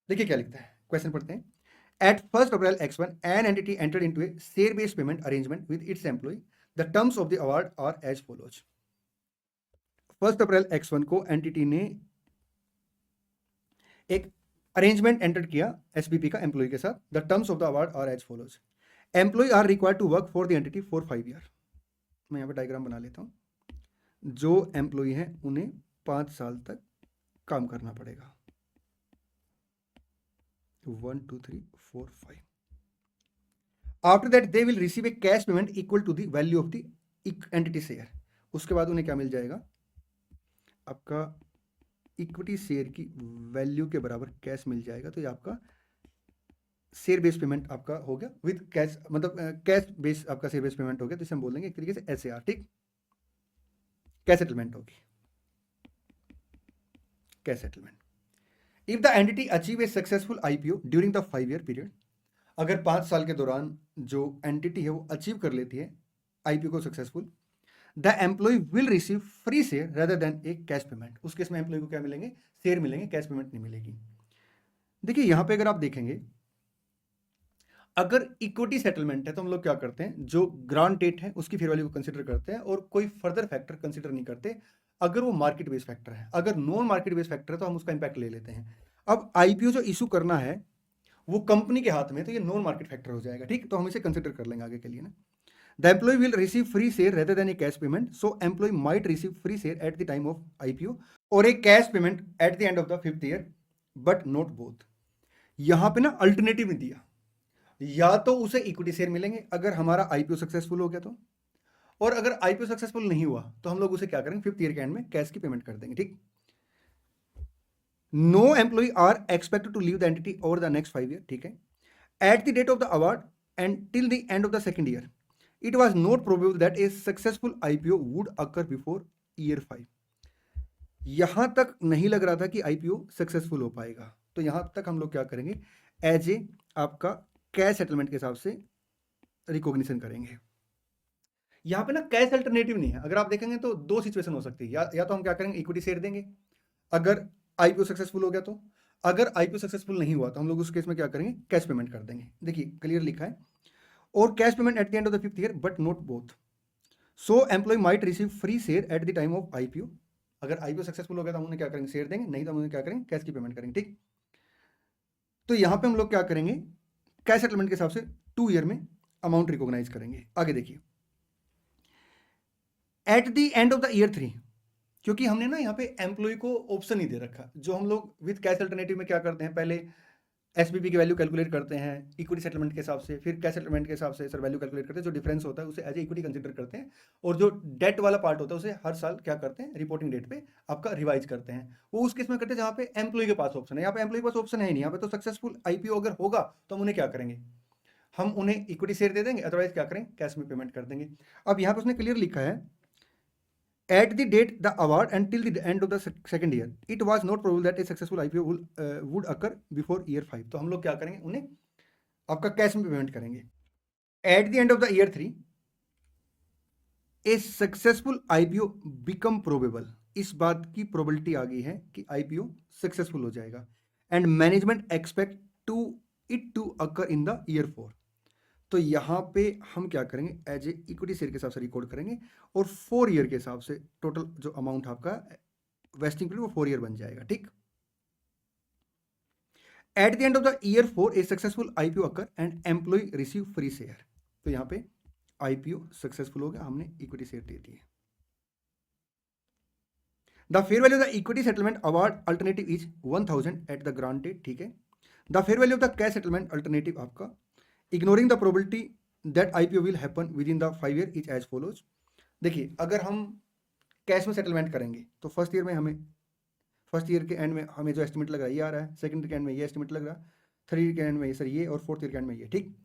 Speaker 1: देखिए क्या लिखता है, क्वेश्चन पढ़ते हैं। At 1st April X1, an entity entered into a share-based payment arrangement with its employee. The terms of the award are as follows। 1 April X1 को एंटिटी ने एक अरेंजमेंट एंटर किया एसबीपी का एम्प्लॉय के साथ। The terms of the award are as follows. Employee are required to work for the entity for 5 year. मैं यहाँ पे डायग्राम बना लेता हूँ। जो एम्प्लॉय हैं उन्हें 5 साल तक काम करना पड़ेगा। 1 2 3 4 5। After that they will receive a cash payment equal to the value of the entity share. उसके बाद उन्हें क्या मिल जाएगा, आपका इक्विटी शेयर की वैल्यू के बराबर कैश मिल जाएगा। तो ये आपका शेयर बेस्ड पेमेंट आपका हो गया विद कैश, मतलब कैश बेस्ड आपका शेयर बेस्ड पेमेंट हो गया। तो इसे हम बोल देंगे एक तरीके से SAR, ठीक, कैश सेटलमेंट होगी, cash settlement. If the entity achieve a successful IPO during the 5 year period, अगर 5 साल के दौरान जो एंटिटी है वो अचीव कर लेती है IPO को successful, the employ will receive free share rather than a cash payment. उस केस में एम्प्लॉय को क्या मिलेंगे, शेयर मिलेंगे, कैश पेमेंट नहीं मिलेगी। देखिए यहां पे अगर आप देखेंगे, अगर इक्विटी सेटलमेंट है तो हम लोग क्या करते हैं, जो ग्रांट डेट है उसकी फेयर वैल्यू को कंसीडर करते हैं और कोई फर्दर फैक्टर कंसीडर नहीं करते, अगर वो मार्केट बेस्ड फैक्टर है। अगर नॉन मार्केट बेस्ड फैक्टर है तो हम उसका इंपैक्ट ले लेते हैं। अब IPO जो इशू करना है वो कंपनी के हाथ में, तो ये नॉन मार्केट फैक्टर हो जाएगा, ठीक, तो हम इसे कंसीडर कर लेंगे आगे के लिए ना। The employ will receive free share rather than a cash payment, so employ might receive free share at the time of IPO और a cash payment at the end of the 5th year, but not both. यहां पे ना अल्टरनेटिव नहीं दिया, या तो उसे इक्विटी शेयर मिलेंगे अगर हमारा IPO सक्सेसफुल हो गया तो, और अगर IPO सक्सेसफुल नहीं हुआ तो हम लोग उसे क्या करेंगे, 5th ईयर के एंड में कैश की पेमेंट कर देंगे, ठीक। No employee are expected to leave the entity over the next 5 year, ठीक है। At the date of the award and till the end of the 2nd year, it was not probable that a successful IPO would occur before year 5। यहां तक नहीं लग रहा था कि IPO सक्सेसफुल हो पाएगा, तो यहां तक हम लोग क्या करेंगे, एज ए आपका कैश सेटलमेंट के हिसाब से रिकॉग्निशन करेंगे। यहां पे ना कैश अल्टरनेटिव नहीं है। अगर आप देखेंगे तो दो सिचुएशन हो सकती है, या तो हम क्या करेंगे, इक्विटी शेयर देंगे अगर IPO सक्सेसफुल हो गया तो, अगर IPO सक्सेसफुल नहीं हुआ तो हम लोग उस केस में क्या करेंगे, कैश पेमेंट कर देंगे। देखिए क्लियर लिखा है, और cash payment at the end of the 5th year but not both, so employ might receive free share at the time of IPO। अगर IPO सक्सेसफुल हो गया तो हम उन्हें क्या करेंगे, शेयर देंगे, नहीं तो हम उन्हें क्या करेंगे, कैश की पेमेंट करेंगे, ठीक। तो यहां पे हम लोग क्या करेंगे, कैश सेटलमेंट के हिसाब से 2 ईयर में अमाउंट रिकॉग्नाइज करेंगे। आगे देखिए, eight the end of the year 3, क्योंकि हमने ना यहाँ पे एम्प्लॉय को ऑप्शन नहीं दे रखा, जो हम लोग विद कैश अल्टरनेटिव में क्या करते हैं, पहले SBP की वैल्यू कैलकुलेट करते हैं इक्विटी सेटलमेंट के हिसाब से, फिर कैश सेटलमेंट के हिसाब से सर वैल्यू कैलकुलेट करते हैं, जो डिफरेंस होता है उसे एज ए इक्विटी कंसीडर करते हैं, और जो डेट वाला पार्ट होता है उसे हर साल क्या करते हैं, रिपोर्टिंग डेट पे आपका रिवाइज करते हैं। वो उस केस में करते हैं जहाँ पे एम्प्लॉय के पास ऑप्शन है। यहाँ पे एम्प्लॉय के पास ऑप्शन है ही नहीं, यहाँ पे तो सक्सेसफुल IPO अगर होगा तो हम उन्हें क्या करेंगे, हम उन्हें इक्विटी शेयर दे देंगे, अदरवाइज क्या करेंगे, कैश में पेमेंट कर देंगे। अब यहाँ पे उसने क्लियर लिखा है, at the date the award until the end of the 2nd year, it was not probable that a successful IPO would occur before year 5। तो हम लोग क्या करेंगे, उन्हें आपका कैश में पेमेंट करेंगे। at the end of the year 3 a successful IPO become probable, इस बात की प्रोबेबिलिटी आ गई है कि IPO सक्सेसफुल हो जाएगा, and management expect to it to occur in the year 4। तो यहां पे हम क्या करेंगे, एज ए इक्विटी शेयर के हिसाब से रिकॉर्ड करेंगे, और 4 ईयर के हिसाब से टोटल जो अमाउंट आपका वेस्टिंग पीरियड वो 4 ईयर बन जाएगा, ठीक। At the end of the year 4 a successful IPO occur and employee receive free share. तो यहां पे IPO सक्सेसफुल हो गया, हमने इक्विटी शेयर दे दिए। The fair value of the equity settlement award alternative is 1000 at the grant date, ठीक है। The fair value of the cash settlement alternative आपका ignoring the probability that IPO will happen within the 5 year is as follows. देखिए अगर हम कैश में सेटलमेंट करेंगे तो फर्स्ट ईयर के एंड में हमें जो एस्टिमेट लग रहा है ये आ रहा है, सेकंड ईयर के एंड में ये एस्टिमेट लग रहा है, 3rd ईयर के एंड में ये सर ये, और 4th ईयर के एंड में ये, ठीक।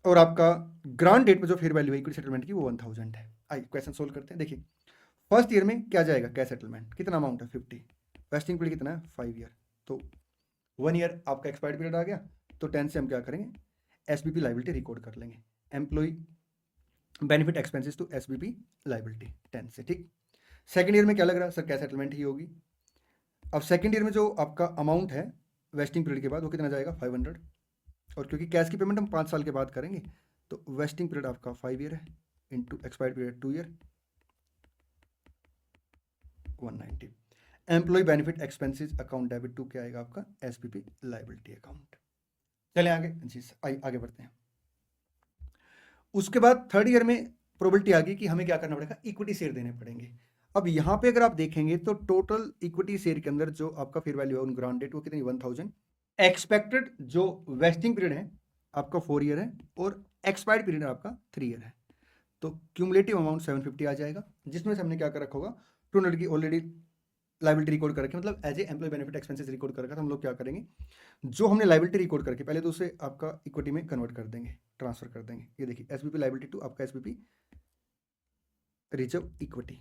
Speaker 1: और आपका ग्रांट डेट में जो फेयर वैल्यू है इक्विटी सेटलमेंट की वो 1000 है। आइए क्वेश्चन सोल्व करते हैं। देखिए फर्स्ट ईयर में क्या जाएगा, कैश सेटलमेंट कितना अमाउंट है 50, वेस्टिंग पीरियड कितना है 5 ईयर, तो 1 ईयर आपका एक्सपायर्ड पीरियड आ गया, तो 10 से हम क्या करेंगे, SBP लाइबिलिटी रिकॉर्ड कर लेंगे, employee benefit expenses to SBP liability 10 से, ठीक। सेकंड ईयर में क्या लग रहा है सर, कैश सेटलमेंट ही होगी। अब सेकंड ईयर में जो आपका अमाउंट है वेस्टिंग पीरियड के बाद वो कितना जाएगा 500, और क्योंकि कैश की पेमेंट हम 5 साल के बाद करेंगे तो वेस्टिंग पीरियड आपका 5 ईयर है, into expired period 2 year, 190। Employee benefit expenses account debit to क्या आएगा आपका SBP लाइबिलिटी अकाउंट। चले आगे जी, आगे बढ़ते हैं। उसके बाद 3rd ईयर में प्रोबेबिलिटी आ गई कि हमें क्या करना पड़ेगा, इक्विटी शेयर देने पड़ेंगे। अब यहाँ पे अगर आप देखेंगे तो टोटल इक्विटी शेयर के अंदर जो आपका फेयर वैल्यू है उन ग्रांट डेट वो कितनी 1000, एक्सपेक्टेड जो वेस्टिंग पीरियड है आपका 4 ईयर है, और एक्सपायर्ड पीरियड आपका 3 ईयर है। तो क्यूमुलेटिव अमाउंट 750 आ जाएगा, जिसमें से हमने क्या कर रखा होगा, 200 की ऑलरेडी लाइबिलिटी रिकॉर्ड कर रखी, मतलब as a employee benefit expenses record कर रखा, तो हम लोग क्या करेंगे, जो हमने लाइबिलिटी रिकॉर्ड करके पहले तो उसे आपका इक्विटी में कन्वर्ट कर देंगे, ट्रांसफर कर देंगे। ये देखिए एसबीपी लाइबिलिटी टू आपका एसबीपी रिजर्व इक्विटी,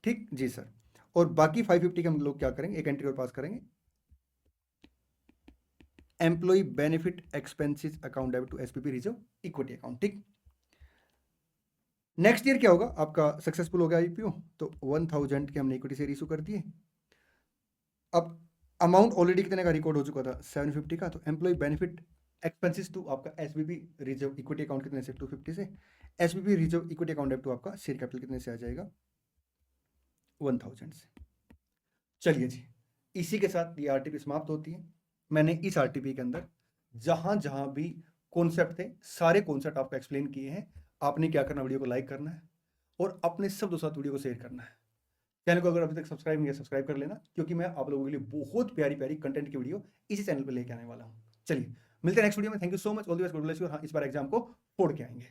Speaker 1: ठीक जी सर। और बाकी 550 के हम लोग क्या करेंगे, एक एंट्री और पास करेंगे, employee benefit expenses account debit to SBP reserve equity account, ठीक। नेक्स्ट ईयर क्या होगा आपका, सक्सेसफुल हो गया आईपीओ, तो 1000 के हमने इक्विटी शेयर इशू कर दिए। अब अमाउंट ऑलरेडी कितने का रिकॉर्ड हो चुका था, 750 का, तो एम्प्लॉय बेनिफिट एक्सपेंसेस टू आपका एसबीपी रिजर्व इक्विटी अकाउंट कितने से, 250 से। SBP reserve equity account debit to आपका शेयर कैपिटल कितने से आ जाएगा, 1000 से। चलिए जी, इसी के साथ ये आरटीपी समाप्त होती है। मैंने इस आरटीपी के अंदर जहां जहां भी कॉन्सेप्ट थे, सारे कॉन्सेप्ट आपको एक्सप्लेन किए हैं। आपने क्या करना, वीडियो को लाइक करना है और अपने सब दोस्तों साथ वीडियो को शेयर करना है। चैनल को अगर अभी तक सब्सक्राइब नहीं किया, सब्सक्राइब कर लेना, क्योंकि मैं आप लोगों के लिए बहुत प्यारी प्यारी कंटेंट की वीडियो इसी चैनल पर लेके आने वाला हूँ। चलिए मिलते हैं नेक्स्ट वीडियो में। Thank you so much, all the best, God bless you. हाँ, इस बार एग्जाम को फोड़ के आएंगे।